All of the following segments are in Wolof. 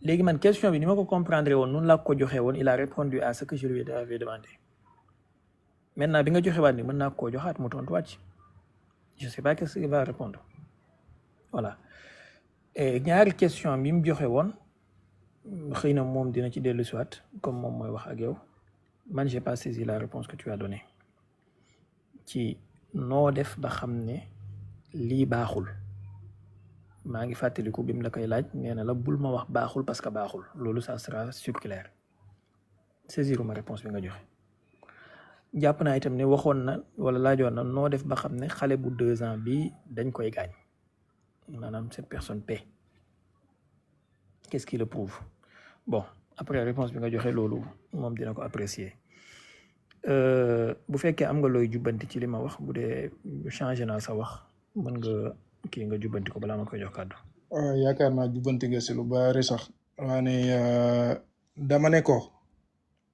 léegi man question bi ni ma ko comprendre woon noonu laa ko joxe woon il a répondu à ce que je lui avais demandé maintenant bi nga joxe waat ni mën naa koo joxaat mu tontuwaat ci je sais pas qu'est-ce qu'il va répondre voilà et ñaari question bi mu joxe woon xëy na moom dina ci dellu siwaat comme moom mooy wax ak yow man j'ai pas saisi la réponse que tu as donnée ci noo def ba xam ne lii baaxul maa ngi fàttaliku bi mu la koy laaj nee na la bul ma wax baaxul parce que baaxul loolu ça sera circulaire saisiruma réponse bi nga joxe jàpp naa itam ne waxoon na wala laajoon na noo def ba xam ne xale bu 2 ans bi dañ koy gaañ maanaam cette personne paie qu'est-ce qui le prouve bon après réponse bi nga joxe loolu moom dina ko apprécier bu fekkee am nga looy jubbanti ci li ma wax bu dee changé naa sa wax mën nga kii nga jubbanti ko balaa ma koy jox kàddu. yaakaar naa jubbanti nga si lu bari sax waane dama ne ko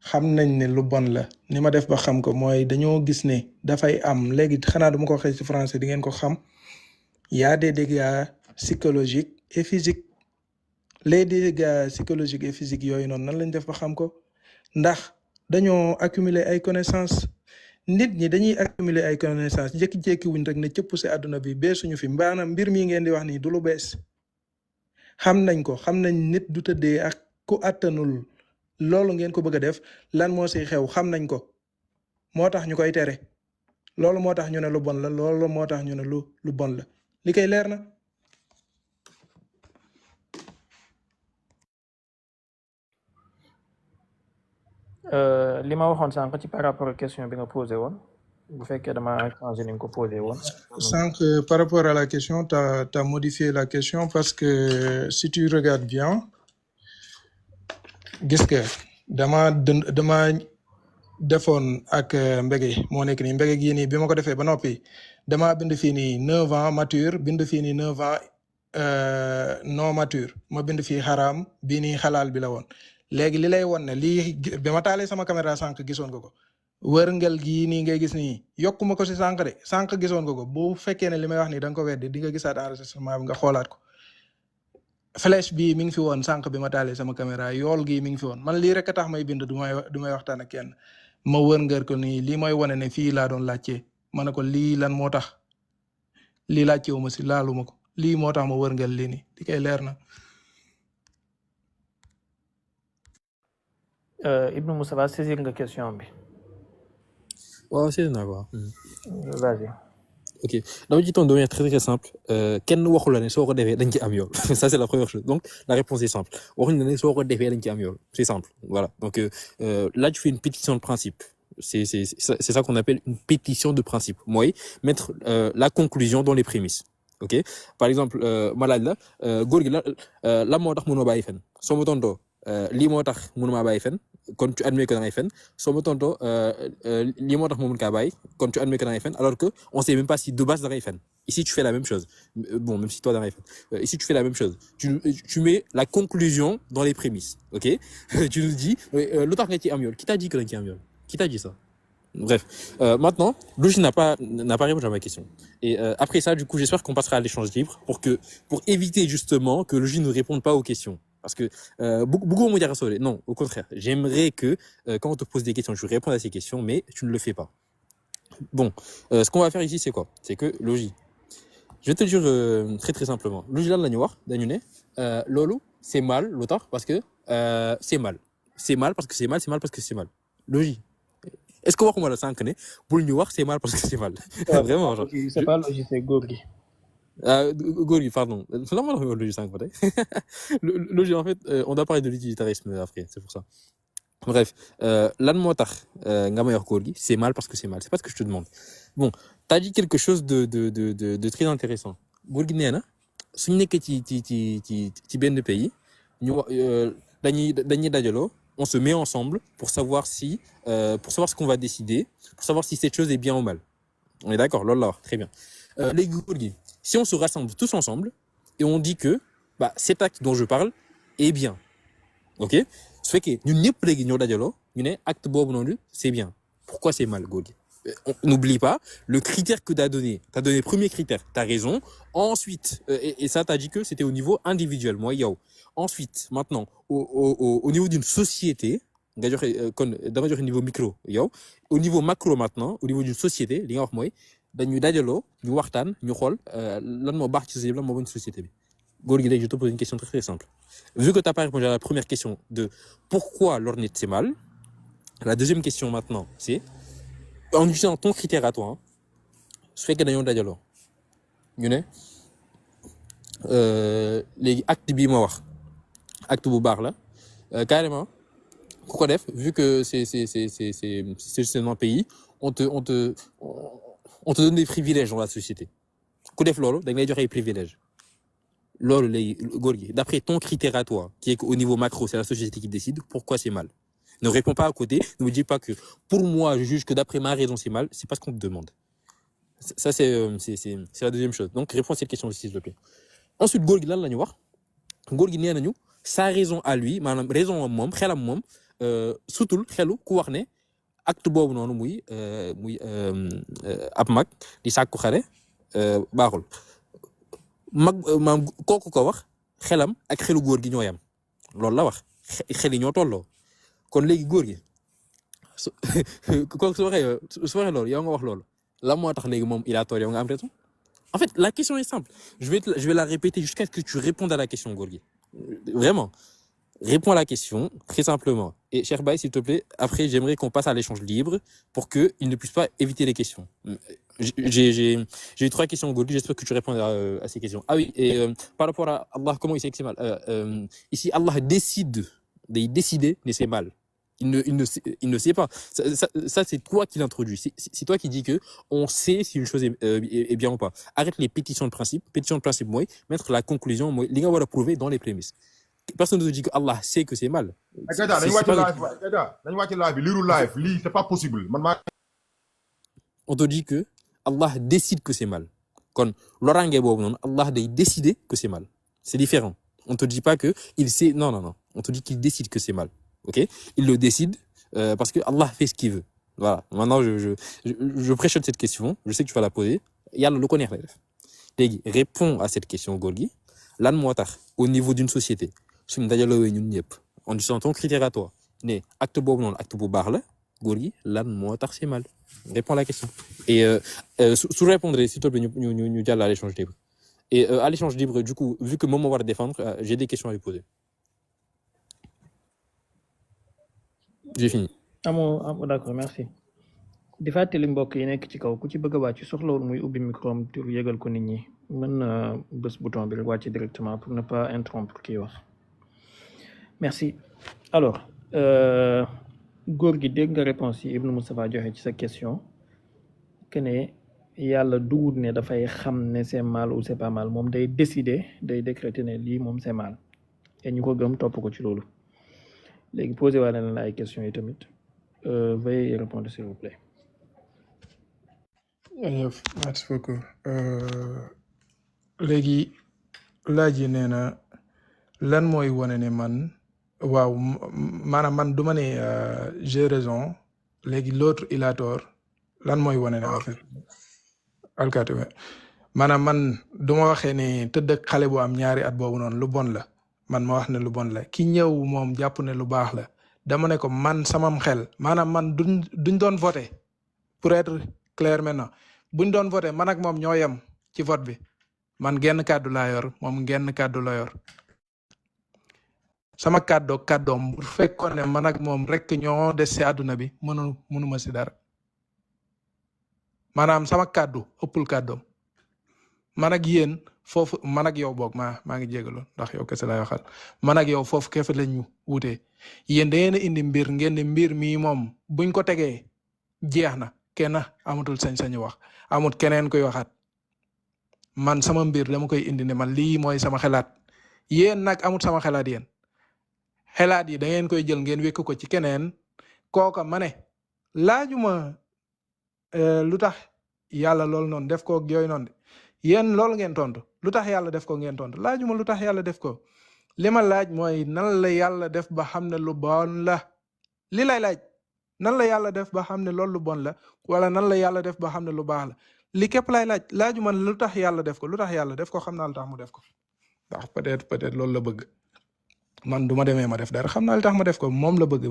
xam nañ ne lu bon la ni ma def ba xam ko mooy dañoo gis ne dafay am léegi xanaa dama ko waxee ci français di ngeen ko xam y a des dégâts psychologiques et physiques les dégâts psychologiques et physiques yooyu noonu nan lañ def ba xam ko ndax dañoo accumuler ay connaissances nit ñi dañuy accumuler ay connaissances jékki-jékki wuñ rek ne cëpp si àdduna bi beesuñu fi mbaanaam mbir mi ngeen di wax nii du lu bees xam nañ ko xam nañ nit du tëddee ak ku àttanul loolu ngeen ko bëgg a def lan moo siy xew xam nañ ko moo tax ñu koy tere loolu moo tax ñu ne lu bon la loolu moo tax ñu ne lu bon la li koy leer na. li ma waxoon sànq ci par rapport ak question bi nga posé woon bu fekkee dama changé ni nga ko posé woon. Sànq par rapport à la question t'as modifié la question parce que si tu regardes bien gis nga dama defoon ak mbége moo nekk nii mbége gii nii bi ma ko defee ba noppi dama bind fii nii 9 ans mature bind fii nii 9 ans non mature ma bind fii xaraam bii nii xalaal bi la woon léegi li lay won ne lii bi ma taalee sama caméra sànq gisoon nga ko wërngel gii nii ngay gis nii yokkuma ko si sànq de sànq gisoon nga ko bu fekkee ne li may wax nii da nga ko weddi di nga gisaat enregistrement bi nga xoolaat ko flèche bii mi ngi fi woon sànq bi ma taalee sama caméra yool gii mi ngi fi woon man lii rek a tax may bind du may waxtaan ak kenn ma wërngër ko nii lii mooy wane ne fii laa doon laajte ma ne ko lii lan moo tax lii laajtewu ma si laaluma ko lii moo tax ma wërngel lii nii di koy leer na. Ibnou Moussa saisir nga question bi. waaw c'est naa quoi. Vas-y. Ok dama ci tontu de manière très très simple kenn waxu la ne soo ko defee dañ ci am yool ça c'est la première chose donc la réponse est simple waxuñu la ne soo ko defee dañ ci am yool c'est simple voilà donc là tu fais une pétition de principe c'est ça qu'on appelle une pétition de principe mooy mettre la conclusion dans les prémices ok par exemple ma laaj la góor gi la moo tax mënoo bàyyi fen soo ma tontoo lii moo tax mënumaa bàyyi fen kon tu admets que da ngay fen soo ma tontoo lii moo tax ma mën kaa bàyyi kon tu admets que da ngay fen alors que on sait même pas si de base da ngay fen ici tu fais la même chose bon même si toi da ngay fen ici tu fais la même chose tu mets la conclusion dans les prémices ok tu nous dis lu tax nga ci am yool qui t'a dit que da nga ci am yool qui t'a dit ça bref maintenant Louji n'a pas répondu à ma question et après ça du coup j'espère qu'on passera à l'échange libre pour éviter justement que Louji ne réponde pas aux questions. Parce que beaucoup me diront non, au contraire. J'aimerais que quand on te pose des questions, tu réponds à ces questions, mais tu ne le fais pas. Bon, ce qu'on va faire ici, c'est quoi? C'est que Logi, je vais te le dire très très simplement. Logi là, Lolo, c'est mal, l'autre, parce que c'est mal. C'est mal parce que c'est mal, c'est mal parce que c'est mal. Logi. Est-ce qu'on va comment le sanctionner? Pour le noir, c'est mal parce que c'est mal. Vraiment, genre. C'est pas Logi, c'est Gorgi. Gorgi, pardon. C'est normal de Logi 5 peut-être. Logi, en fait, on doit parler de l'utilitarisme après, c'est pour ça. Bref, lan moo tax nga may wax Gorgi, c'est mal parce que c'est mal. C'est pas ce que je te demande. Bon, t'as dit quelque chose de très intéressant. Gorgi nee na suñu nekkee ci benn pays ñu dañuy dajaloo, on se met ensemble pour savoir ce qu'on va décider, pour savoir si cette chose est bien ou mal. On est d'accord, loolu la wax, très bien. Les Gorgi, si on se rassemble tous ensemble et on dit que cet acte dont je parle est bien, ok, su fekkee ñun ñëpp léegi ñoo dajaloo ñu ne acte boobu noonu c'est bien, pourquoi c'est mal Gorgi? n'oublie pas le critère que tu as donné. Tu as donné premier critère, tu as raison. Ensuite, et ça, tu as dit que c'était au niveau individuel, moi, yo. Ensuite, maintenant, au niveau d'une société, dama joxe niveau micro, yo. Au niveau macro maintenant, au niveau d'une société, li nga wax mooy dañu dajaloo ñu waxtaan ñu xool lan moo baax ci société bi lan moo bon ci société bi. Góor gi léegi je te pose une question très très simple. Vu que tu n'as pas répondu à la première question de pourquoi l'ornith c'est mal, la deuxième question maintenant, c'est en utilisant ton critère à toi, hein, su fekkee dañoo dajaloo ñu ne léegi acte bii ma wax acte bu baax la carrément ku ko def vu que c'est justement pays on te donne des privilèges dans la société ku def loolu dañ lay joxe ay privilèges loolu léegi góor gi d'après ton critère à toi qui est qu'au niveau macro c'est la société qui décide pourquoi c'est mal. Ne réponds pas à côté, ne me dis pas que pour moi je juge que d'après ma raison c'est mal, c'est pas ce qu'on te demande. Ça c'est la deuxième chose. Donc réponds à cette question s'il te plaît. Ensuite góor gi lan la ñu wax góor gi nee nañu sa raison à lui maanaam raison moom xelam moom sutul xelu ku wax ne acte boobu noonu muy ab mag di sàkku xare baaxul mag maam kooku ko wax xelam ak xelu góor gi ñoo yam loolu la wax xel yi ñoo tolloo kon léegi góor gi kooku su waxee loolu yow nga wax loolu lan moo tax léegi moom il a tort yow nga am raison. En fait, la question est simple. Je vais la répéter jusqu'à ce que tu répondes à la question, Gorgui. Vraiment. Réponds à la question, très simplement. Et cher Baye, s'il te plaît, après, j'aimerais qu'on passe à l'échange libre pour qu'il ne puisse pas éviter les questions. J'ai eu 3 questions, Gorgui. J'espère que tu réponds à ces questions. Ah oui, et par rapport à Allah, comment il sait que c'est mal ici, Allah décide, décider, mais c'est mal. Il ne sait pas. Ça c'est toi qui l'introduis. C'est toi qui dis que on sait si une chose est bien ou pas. Arrête les pétitions de principe. Pétition de principe, moi, mettre la conclusion, moi, les gars, on va prouver dans les prémices. Personne ne te dit que Allah sait que c'est mal. C'est pas possible. On te dit que Allah décide que c'est mal. Quand l'orange Allah a décidé que c'est mal. C'est différent. On te dit pas que il sait. Non. On te dit qu'il décide que c'est mal. Ok, il le décide parce que Allah fait ce qu'il veut. Voilà. Maintenant, je préchote cette question. Je sais que tu vas la poser. Yalla le connaît. Léegi réponds à cette question, Gorgui. Lan moo tax au niveau d'une société suñu dajaloo ñun ñëpp en disant ton critère à toi ne acte boobu noonu acte bu baax la Gorgui lan moo tax c'est mal. Réponds à la question. Et sous répondre s'il te plaît ñu jàll à l'échange libre. Et à l'échange libre, du coup, vu que Momo va le défendre, j'ai des questions à lui poser. J'ai fini. D'accord, merci. di fàttali mbokk yi nekk ci kaw ku ci bëgg a wàcc soxlawul muy ubbi micro am tur yëgal ko nit ñi mën na bës bouton bi rek wàcc directement pour ne pas interrompre kii wax. Merci. Alors góor gi dégg nga réponse yi Ibn Moustapha joxe ci sa question que ne yàlla duwut ne dafay xam ne c'est mal ou c'est pas mal moom day décider day décréter ne lii moom c'est mal et ñu ko gëm topp ko ci loolu. léegi posé waa leen ay questions yi tamit veuillez y répondre s'il vous plaît. Merci beaucoup. léegi laaj yi nee na lan mooy wane ne man waaw maanaam man du ma ne j'ai raison léegi l'autre il a tort lan mooy wane ne en fait alkaati maanaam man du ma waxee ne tëdd ak xale bu am ñaari at boobu noonu lu bon la. man ma wax ne lu bon la ki ñëw moom jàpp ne lu baax la dama ne ko man samam xel maanaam man duñ doon voté pour être clair maintenant buñ doon voté man ak moom ñoo yem ci vote bi man genn kàddu laa yor moom genn kàddu la yor sama kàddoom bu fekkoon ne man ak moom rek ñoo des si àdduna bi mënuma si dara maanaam sama kàddu ëppul kàddoom man ak yéen foofu man ak yow boog maa ngi jégalu ndax yow kese lay waxal man ak yow foofu kefe lañu wutee yéen da ngeen a indi mbir ngeen ne mbir mii moom buñ ko tegee jeex na kenn amatul sañ-sañu wax amut keneen koy waxaat man sama mbir dama koy indi ne man lii mooy sama xalaat yéen nag amut sama xalaat yéen xalaat yi da ngeen koy jël ngeen wékk ko ci keneen kooka ma ne laajuma lu tax yàlla loolu noonu def ko yooyu noonu de yéen loolu ngeen tontu lu tax yàlla def ko ngeen tontu laajuma lu tax yàlla def ko li ma laaj mooy nan la yàlla def ba xam ne lu bon la li lay laaj nan la yàlla def ba xam ne loolu lu bon la wala nan la yàlla def ba xam ne lu baax la li képp lay laaju man lu tax yàlla def ko lu tax yàlla def ko xam naa lu tax mu def ko ndax peut-être loolu la bëgg man du ma demee ma def dara xam naa lu tax ma def ko moom la bëgg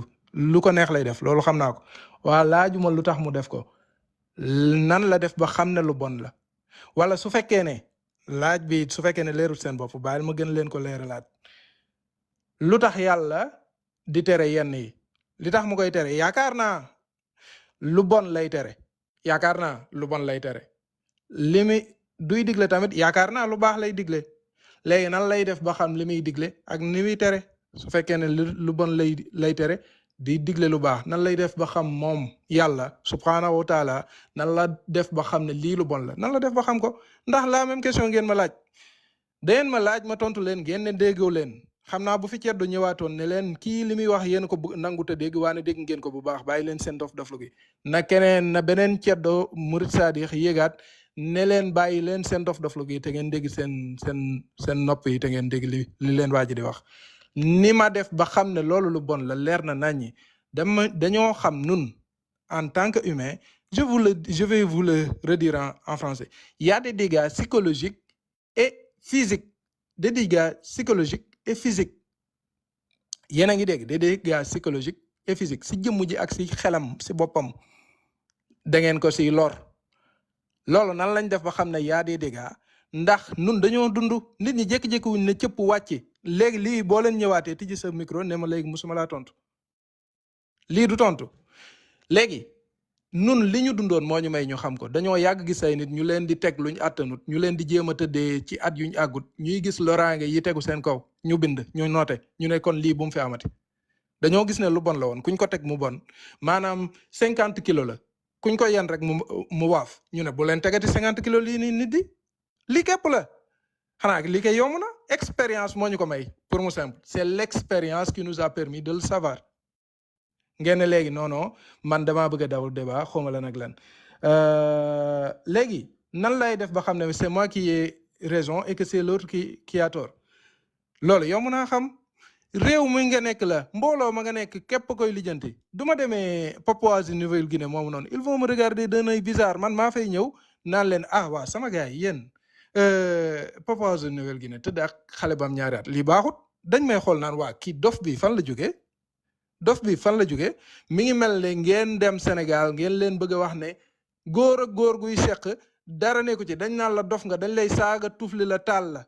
lu ko neex lay def loolu xam naa ko waa laaju ma lu tax mu def ko nan la def ba xam ne lu bon la wala su fekkee ne laaj bi su fekkee ne leerul seen bopp bàyyil ma gën leen ko leeralaat lu tax yàlla di tere yenn yi li tax mu koy tere yaakaar naa lu bon lay tere yaakaar naa lu bon lay tere li muy duy digle tamit yaakaar naa lu baax lay digle léegi nan lay def ba xam li muy digle ak ni muy tere su fekkee ne lu bon lay tere di digle lu baax nan lay def ba xam moom yàlla subhanahu wa taala nan la def ba xam ne lii lu bon la nan la def ba xam ko ndax la même question ngeen ma laaj dangeen ma laaj ma tontu leen ngeen ne déggoo leen xam naa bu fi ceddo ñëwaatoon ne leen kii li muy wax yéen ko nangu te dégg waane dégg ngeen ko bu baax bàyyi leen seen dof-doflu gi na keneen na beneen ceddo murid saadix yéegaat ne leen bàyyi leen seen dof-doflu gi te ngeen dégg seen nopp yi te ngeen dégg li leen waa ji di wax ni ma def ba xam ne loolu lu bon la leer na naññi dañoo xam nun en tant que humain je vais vous le redire en français il y a des dégâts psychologiques et physiques des dégâts psychologiques et physiques yéen a ngi dégg des dégâts psychologiques et physiques si jëmm ji ak si xelam si boppam da ngeen ko si lor loolu nan lañ def ba xam ne y a des dégâts ndax nun dañoo dund nit ñi jékki-jékki wuñ ne cëpp wàcc léegi lii boo leen ñëwaatee tijji sa micro ne ma léegi musuma laa tontu lii du tontu léegi nun li ñu dundoon moo ñu may ñu xam ko dañoo yàgg gis ay nit ñu leen di teg luñ àttanut ñu leen di jéem a tëddee ci at yuñ àggut ñuy gis loraange yi tegu seen kaw ñu bind ñu noote ñu ne kon lii bu mu fi amati dañoo gis ne lu bon la woon kuñ ko teg mu bon maanaam 50 kilos la kuñ ko yen rek mu waaf ñu ne bu leen tegati 50 kilos lii nii nit di lii képp la xanaa lii kay yomb na expérience moo ñu ko may pour mu simple c'est l'expérience qui nous a permis de le savoir ngeen ne léegi non man damaa bëgg a dawul débat xawma lan ak lan léegi nan lay def ba xam ne c'est moi qui ai raison et que c'est l'autre qui a tort loolu yomb naa xam réew mi nga nekk la mbooloo ma nga nekk képp koy lijjanti du ma demee Papouasie-Nouvelle-Guinée moomu noonu ils vont me regarder d'un œil bizarre man maa fay ñëw naan leen waa sama gars yi yéen Papouasie-Nouvelle-Guinée tëdd ak xale bam ñaari at lii baaxut dañ may xool naan waa kii dof bi fan la jógee mi ngi mel ne ngeen dem Sénégal ngeen leen bëgg a wax ne góor ak góor guy seq dara nekku ci dañ naan la dof nga dañ lay saaga tufli la taal la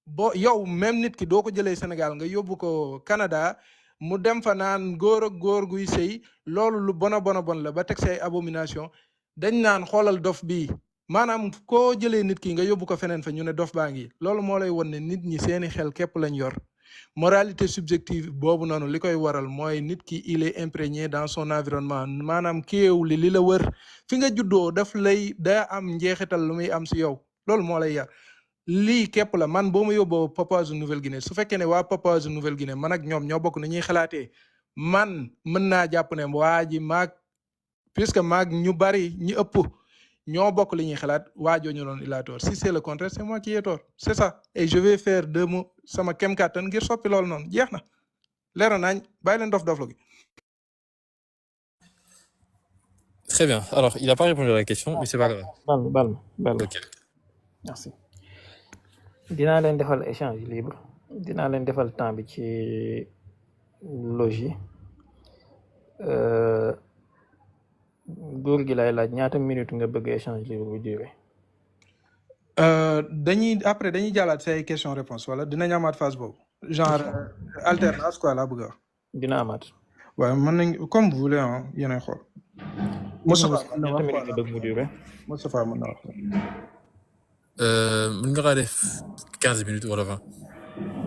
boo yow même nit ki doo ko jëlee Sénégal nga yóbbu ko Canada mu dem fa naan góor ak góor guy sëy loolu lu bon la ba teg say abomination dañ naan xoolal dof bii maanaam koo jëlee nit ki nga yóbbu ko feneen fa ñu ne dof baa ngi loolu moo lay won ne nit ñi seeni xel képp lañ yor moralité subjective boobu noonu li koy waral mooy nit ki il est imprégné dans son environnement maanaam kéew li la wër fi nga juddoo daa am njeexital lu muy am si yow loolu moo lay yar lii képp la man boo ma yóbboo Papouasie-Nouvelle-Guinée su fekkee ne waa Papouasie-Nouvelle-Guinée man ak ñoom ñoo bokk ni ñuy xalaatee man mën naa jàpp ne waa ji puisque ñu bari ñi ëpp ñoo bokk li ñuy xalaat waajoo ñu doon il a tort si c'est le contraire c'est moi qui ai tort c'est ça et je vais faire sama kem kàttan ngir soppi loolu noonu jeex na leer na nañ bàyyi leen dof-doflu gi. Très bien. Alors, il n'a pas répondu à la question, mais c'est pas grave. Bal ma. Ok. Merci. dinaa leen defal échange libre dinaa leen defal temps bi ci logi góor gi lay laaj ñaata minute nga bëgg échange libre bu duré. dañuy jàllaat say question réponse wala dinañ amaat phase boobu genre alternance quoi laa bëgg a wax. dina amaat. waaw mën nañ comme vous voulez ah yéenay xool. Moustapha ñaata minute nga bëgg mu duré. Moustapha mën na wax. mën nga def 15 minutes wala 20.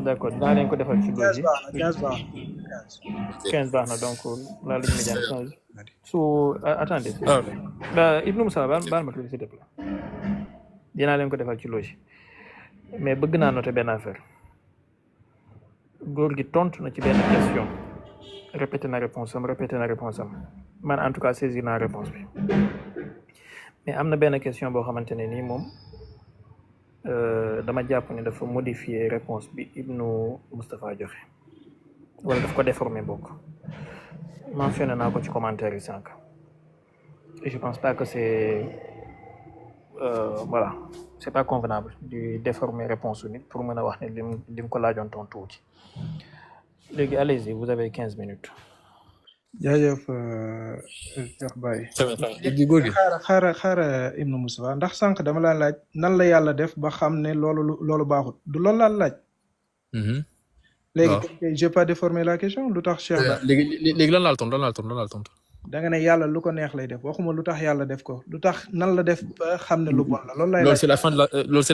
d'accord dinaa leen ko defal ci logi. 15 baax na donc la ligne médiane attendez. Ibn Moussa baal ma tuuti s'il te plaît. dinaa leen ko defal ci logi mais bëgg naa noter benn affaire góor gi tontu na ci benn question répété na réponse am man en tout cas saisir naa réponse bi mais am na benn question boo xamante ne nii moom dama jàpp ne dafa modifier réponse bi Ibnu Moustapha joxe wala daf ko déformer bokk mentionné naa ko ci commentaire yi sànq et je pense pas que c'est voilà c'est pas convenable di déformer réponse su nit pour mën a wax ne lim ko laajoon tontu ci léegi allez-y vous avez 15 minutes. jaajëf Cheikh Baye. très bien léegi góor gi. xaara Ibn Moussa ndax sànq dama laa laaj nan la yàlla def ba xam ne loolu baaxut du loolu laa laaj. léegi j'ai pas déformé la question lu tax Cheikh Baye. léegi lan laal tontu. da nga ne yàlla lu ko neex lay def waxuma lu tax yàlla def ko lu tax nan la def ba xam ne lu bon la loolu lay laaj. C'est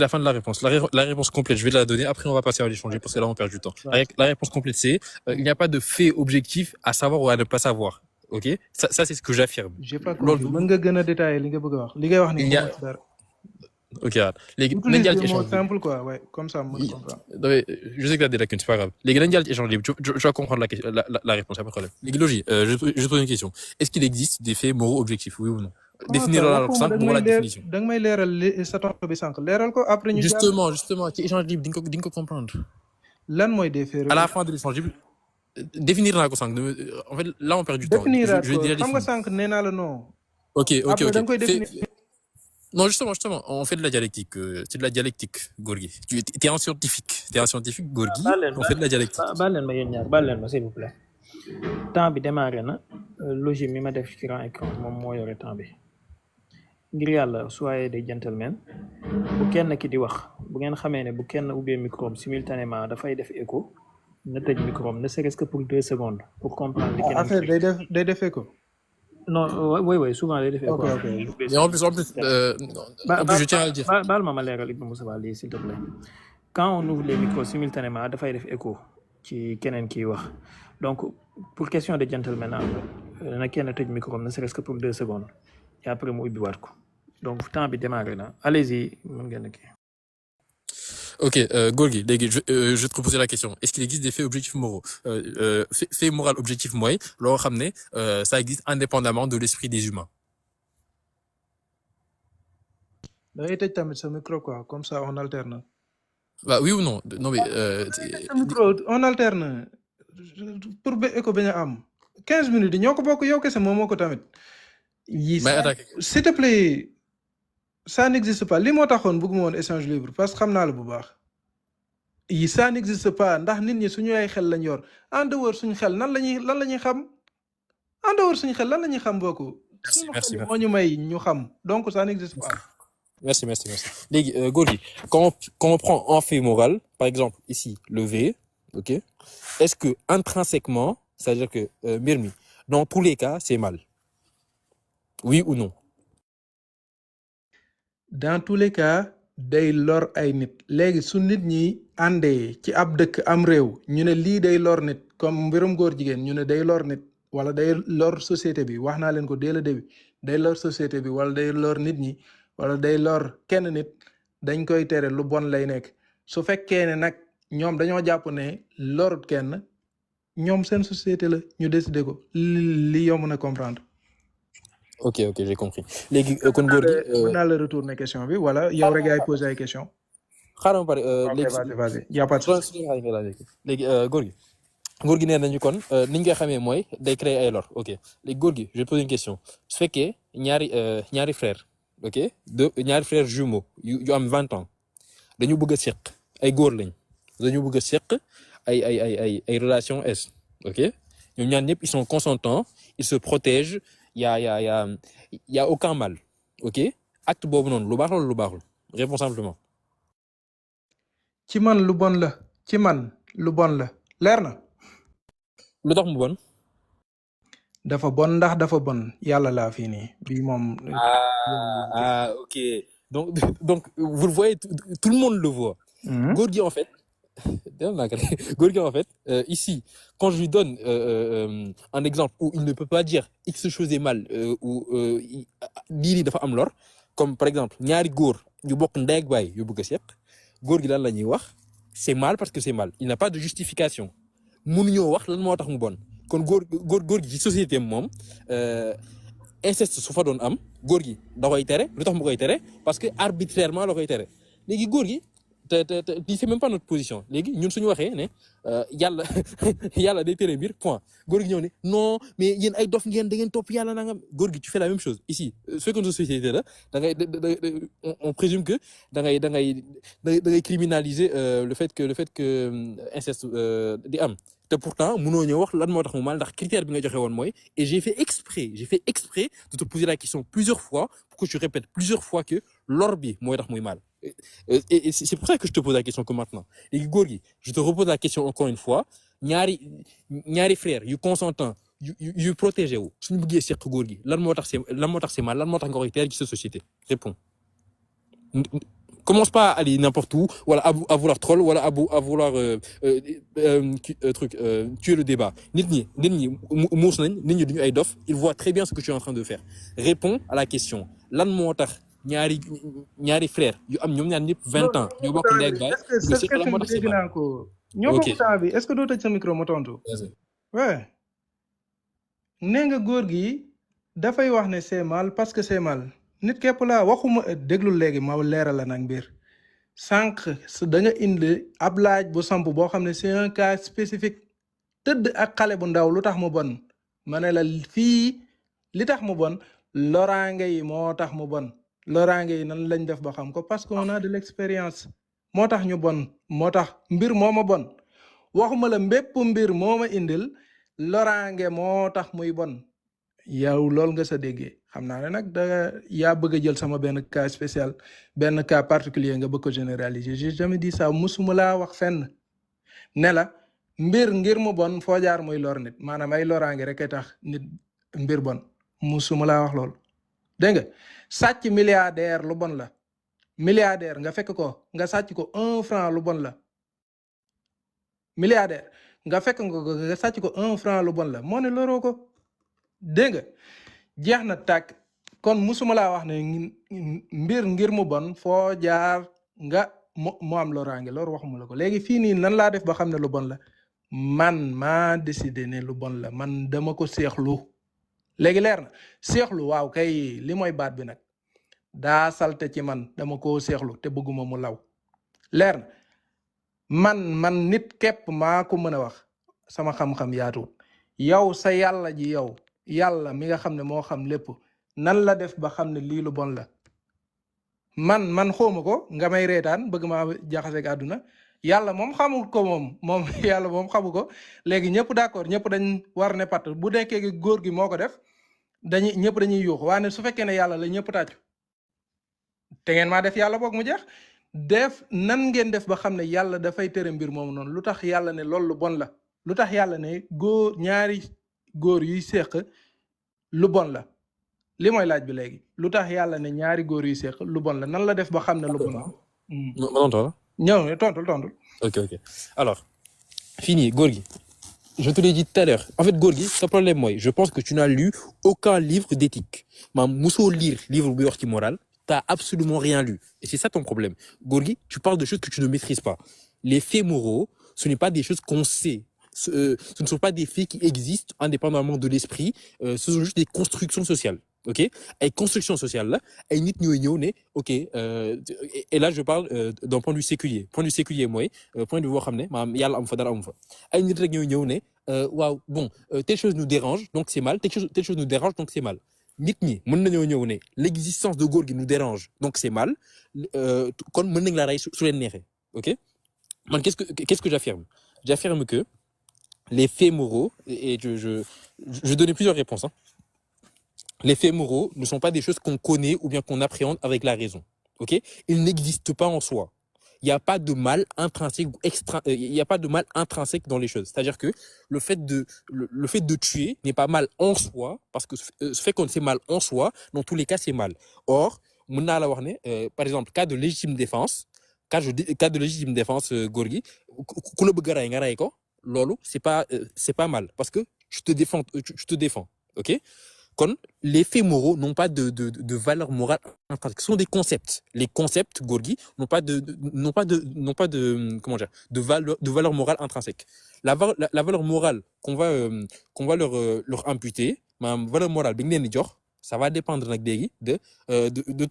la fin de la réponse. La réponse complète, je vais te la donner. Après, on va passer à l'échanger parce que là, on perd du temps. La réponse complète, c'est il n'y a pas de fait objectif à savoir ou à ne pas savoir. Ok, ça c'est ce que j'affirme. J'ai pas compris. Mën nga gën a détailler li nga bëgg a wax li ngay wax ni. Ok, léegi nañ jàll ci échange simple quoi, ouais, comme ça moi je comprends. Je sais que t'as des lacunes, c'est pas grave. Léegi nañ jàll ci échange libre. Tu vas comprendre la réponse, pas de problème. Léegi Logi, je te pose une question. Est-ce qu'il existe des faits moraux objectifs, oui ou non? Définir la définition. Da nga may leeral sa tontu bi sànq leeral ko après ñu. Justement ci échange libre di nga ko comprendre. Lan mooy des faits. À la fin de l'échange libre. Définir naa ko sànq en fait là on perd du temps. Je vais dire xam nga sànq nee naa la non. Ok. Non justement on fait de la dialectique c'est de la dialectique Gorgui. Tu es un scientifique Gorgui. On fait de la dialectique. baal leen ma yéen ñaar baal leen ma s'il vous plaît. temps bi démarré na logique mi ma def ci grand écran moom moo yore temps bi ngir yàlla soyez des gentlemen bu kenn ki di wax bu ngeen xamee ne bu kenn ubbee micro simultanément dafay def écho na tëj micro ne serait-ce que pour 2 secondes pour comprendre li kenn affaire day def écho. Non, oui, souvent day def écho. Et en plus je tiens à le dire. baal ma leeral Ibn Moussa lii s'il te plaît. Quand on ouvre les micros simultanément dafay def écho ci keneen kiy wax donc pour question de gentleman na kenn tëj micro ne serait-ce que pour 2 secondes et après mu ubbiwaat ko donc temps bi démarré na allez-y mën ngeen a kii. Ok, Gorgui, je te reposer la question. Est-ce qu'il existe des faits objectifs moraux? Fait moral objectif mooy loo xam ne ça existe indépendamment de l'esprit des humains. Da ngay tëj tamit sa micro quoi comme ça on alterne. Bah oui ou non? Non mais sa micro on alterne pour ba écho bañ a am 15 minutes ñoo ko bokk yow kese moom moo ko tamit. S'il te plaît. Ça n'existe pas li moo taxoon bëgguma woon échange libre parce que xam naa la bu baax yi ça n'existe pas ndax nit ñi suñu ay xel lañ yor en dehors suñu xel lan la ñuy xam en dehors suñu xel lan la ñuy xam bokku merci moo ñu may ñu xam donc ça n'existe pas. Merci. Léegi Gorgui, quand on prend un fait moral, par exemple ici le V, ok, est-ce que intrinsèquement, c'est-à-dire que mbir mi dans tous les cas c'est mal, oui ou non? Dans tous les cas day lor ay nit léegi su nit ñi àndee ci ab dëkk am réew ñu ne lii day lor nit comme mbirum góor jigéen ñu ne day lor nit wala day lor société bi wax naa leen ko dès le début day lor société bi wala day lor nit ñi wala day lor kenn nit dañ koy tere lu bon lay nekk su fekkee ne nag ñoom dañoo jàpp ne lorut kenn ñoom seen société la ñu décider ko li yomb na comprendre. Ok, j'ai compris. Léegi kon Gorgui mën naa la retourner question bi wala yow rek yaay poser ay question. xaaral ma pare léegi vas-y y a pas de souci. léegi Gorgui nee nañu kon ni ñu koy xamee mooy day créer ay lor ok léegi Gorgui je vais poser une question su fekkee ñaari frère ok ñaari frère jumeaux yu am 20 ans dañu bëgg a seq ay góor lañ dañu bëgg a seq ay relation S ok ñoom ñaar ñëpp ils sont consentants ils se protègent y a aucun mal ok acte boobu noonu lu baax la lu baaxul réponds simplement. ci man lu bon la ci man lu bon la leer na. lu tax mu bon. dafa bon ndax dafa bon yàlla laa fii nii bii moom. Ok donc vous le voyez tout le monde le voit. Gorgui en fait. Gorgui en fait ici quand je lui donne un exemple où il ne peut pas dire X chose est mal ou lii dafa am lor comme par exemple ñaari góor yu bokk ndey ak baay yu bëgg a seq Gorgui lan la ñuy wax c'est mal parce que c'est mal il n'a pas de justification mënuñoo wax lan moo tax mu bon kon Gorgui ci société moom inceste su fa doon am Gorgui da koy tere lu tax mu koy tere parce que arbitrairement la koy tere léegi Gorgui lii c'est même pas notre position léegi ñun suñu waxee ne yàlla yàlla day tere mbir point góor gi ñëw ne non mais yéen ay dof ngeen da ngeen topp yàlla nangam góor gi tu fais la même chose ici su fekkoon sa société la da ngay on présume que da ngay criminaliser le fait que inceste di am te pourtant mënoo ñëw wax lan moo tax mu mal ndax critère bi nga joxe woon mooy et j'ai fait exprès de te poser la question plusieurs fois pour que tu répètes plusieurs fois que lor bi mooy tax muy mal et c'est pour ça que je te pose la question que maintenant léegi góor gi je te repose la question encore une fois ñaari frère yu consentant yu protégé wu suñu bëggee seq góor gi lan moo tax c'est mal lan moo tax nga koy teel ci sa société réponds. Commence pas à aller n'importe où, voilà, à vouloir troll, voilà, à vouloir tuer le débat. Nit ñi muus nañ, nit ñi duñu ay dof, ils voient très bien ce que tu es en train de faire. Réponds à la question. Lan moo tax ñaari frère yu am ñoom ñaar ñëpp 20 ans ñu bokk ndey ak baay. est-ce que lan moo tax c'est mal. ñoo bokk temps bi est-ce que doo tëj sa micro ma tontu. Ouais. Nee nga góor gi dafay wax ne c'est mal parce que c'est mal. nit képp laa waxuma déglu léegi ma leeral la nag mbir sànq da nga indi ab laaj bu samp boo xam ne c'est un cas spécifique tëdd ak xale bu ndaw lu tax mu bon ma ne la fii li tax mu bon loraange yi moo tax mu bon loraange yi nan lañ def ba xam ko parce qu'on a de l'expérience moo tax ñu bon moo tax mbir moo ma bon waxuma la mbépp mbir moo ma indil loraange moo tax muy bon yow loolu nga sa déggee xam naa ne nag da yaa bëgg a jël sama benn cas spécial benn cas particulier nga bëgg ko généraliser j'ai jamais dit ça musuma laa wax fenn ne la mbir ngir mu bon foo jaar muy lor nit maanaam ay loraange rek ay tax nit mbir bon musuma laa wax loolu dégg nga sàcc milliardaire lu bon la milliardaire nga fekk ko nga sàcc ko 1 franc lu bon la milliardaire nga fekk nga sàcc ko 1 franc lu bon la moo ne loroo ko dégg nga jeex na tàkk kon musuma laa wax ne mbir ngir mu bon foo jaar nga mu am loraange loolu waxuma la ko léegi fii nii nan laa def ba xam ne lu bon la man maa décidé ne lu bon la man dama ko seexlu léegi leer na seexlu waaw kay li mooy baat bi nag daa salte ci man dama koo seexlu te bëgguma mu law leer na man nit képp maa ko mën a wax sama xam-xam yaatu yow sa yàlla ji yow yàlla mi nga xam ne moo xam lépp nan la def ba xam ne lii lu bon la man xawma ko nga may reetaan bëgg maa jaxaseeg àdduna yàlla moom xamul ko moom yàlla moom xamu ko léegi ñëpp d'accord ñëpp dañ war ne pat bu nekkee góor gi moo ko def ñëpp dañuy yuuxu waaye su fekkee ne yàlla la ñëpp tàccu te ngeen maa def yàlla boog mu jeex def nan ngeen def ba xam ne yàlla dafay tere mbir moomu noonu lu tax yàlla ne loolu lu bon la lu tax yàlla ne ñaari góor yuy séq lu bon la li mooy laaj bi léegi lu tax yàlla ne ñaari góor yuy séq lu bon la nan la def ba xam ne lu bon la. ñëw tontul. Ok. Alors, fini, Gorgui. Je te l'ai dit tout à l'heure. En fait, Gorgui, ton problème, moi, je pense que tu n'as lu aucun livre d'éthique. Mousso lire livre de moral, t'as absolument rien lu. Et c'est ça ton problème. Gorgui, tu parles de choses que tu ne maîtrises pas. Les faits moraux, ce n'est pas des choses qu'on sait. Ce ne sont pas des faits qui existent indépendamment de l'esprit. Ce sont juste des constructions sociales. Ok, et construction sociale là, et nit ñoy ñëw né, ok, et là je parle d'un point de vue séculier. Point de vue séculier mooy point de vue boo xam ne maanaam yàlla am fa dara am fa. Ay nit rek ñooy ñëw ne, waaw bon, telle chose nous dérange donc c'est mal, telle chose nous dérange donc c'est mal. Nit ñi mën nañoo ñëw ne l'existence de góor gi nous dérange donc c'est mal. Kon mën nañ la rey su leen neexee. Ok, man qu'est-ce que j'affirme? J'affirme que les faits moraux et je donnais plusieurs réponses. Hein. Les faits moraux ne sont pas des choses qu'on connaît ou bien qu'on appréhende avec la raison. Ok, ils n'existent pas en soi. Il n'y a pas de mal intrinsèque il n'y a pas de mal intrinsèque dans les choses. C'est-à-dire que le fait de tuer n'est pas mal en soi parce que ce fait qu'on c'est mal en soi, dans tous les cas c'est mal. Or, par exemple, cas de légitime défense, Gorgui, ku la bëgg ray nga ray ko, lolu c'est pas mal parce que je te défends. Ok? Les faits moraux n'ont pas de valeur morale intrinsèque. Ce sont des concepts. Les concepts, Gorgui, n'ont pas de valeur morale intrinsèque. La valeur morale qu'on va leur imputer, ma valeur morale, ça va dépendre de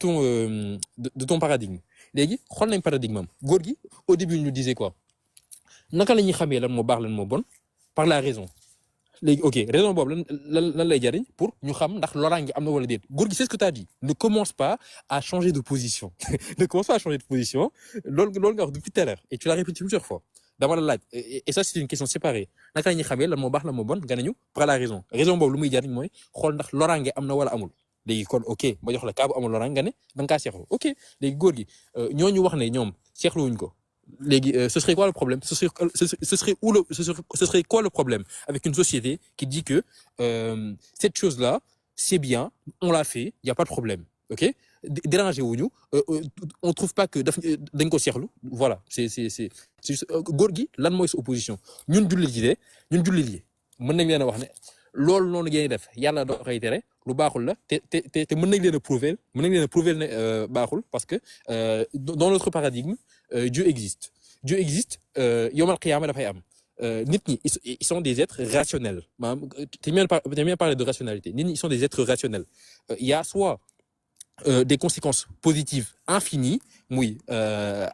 ton paradigme. léegi xool nañ paradigme am góor gi au début ñu disait quoi naka la ñuy xamee lan moo baax lan moo bon par la raison léegi ok raison boobu lan lay jariñ pour ñu xam ndax loraange am na wala déet góor gi c'est ce que tu as dit ne commence pas à changer de position ne commence pas à changer de position loolu nga wax depuis tout à l'heure et tu l'as répété plusieurs fois dama la laaj et ça c'est une question séparée naka la ñuy xamee lan moo baax lan moo bon nga nañu par la raison boobu lu muy jariñ mooy xool ndax loraange am na wala amul léegi kon ok ma jox la kaa bu amul loraange nga ne da nga kaa seexlu ok léegi góor gi ñooñu wax ne ñoom seexluwuñ ko léegi ce serait quoi le problème ce serait quoi le problème avec une société qui dit que cette chose-là c'est bien on l'a fait il y a pas de problème ok dérangé wuñu on trouve pas que dañ ko seexlu voilà c'est juste góor gi lan mooy sa opposition ñun jullit yi mën nañ leen a wax ne loolu noonu ngeen def yàlla da koy tere lu baaxul la te mën nañ leen a prouver ne baaxul parce que dans notre paradigme Dieu existe yawmal qiyaama dafay am nit ñi ils sont des êtres rationnels maanaam t'aimes bien parler de rationalité nit ñi ils sont des êtres rationnels il y a soit des conséquences positives infinies muy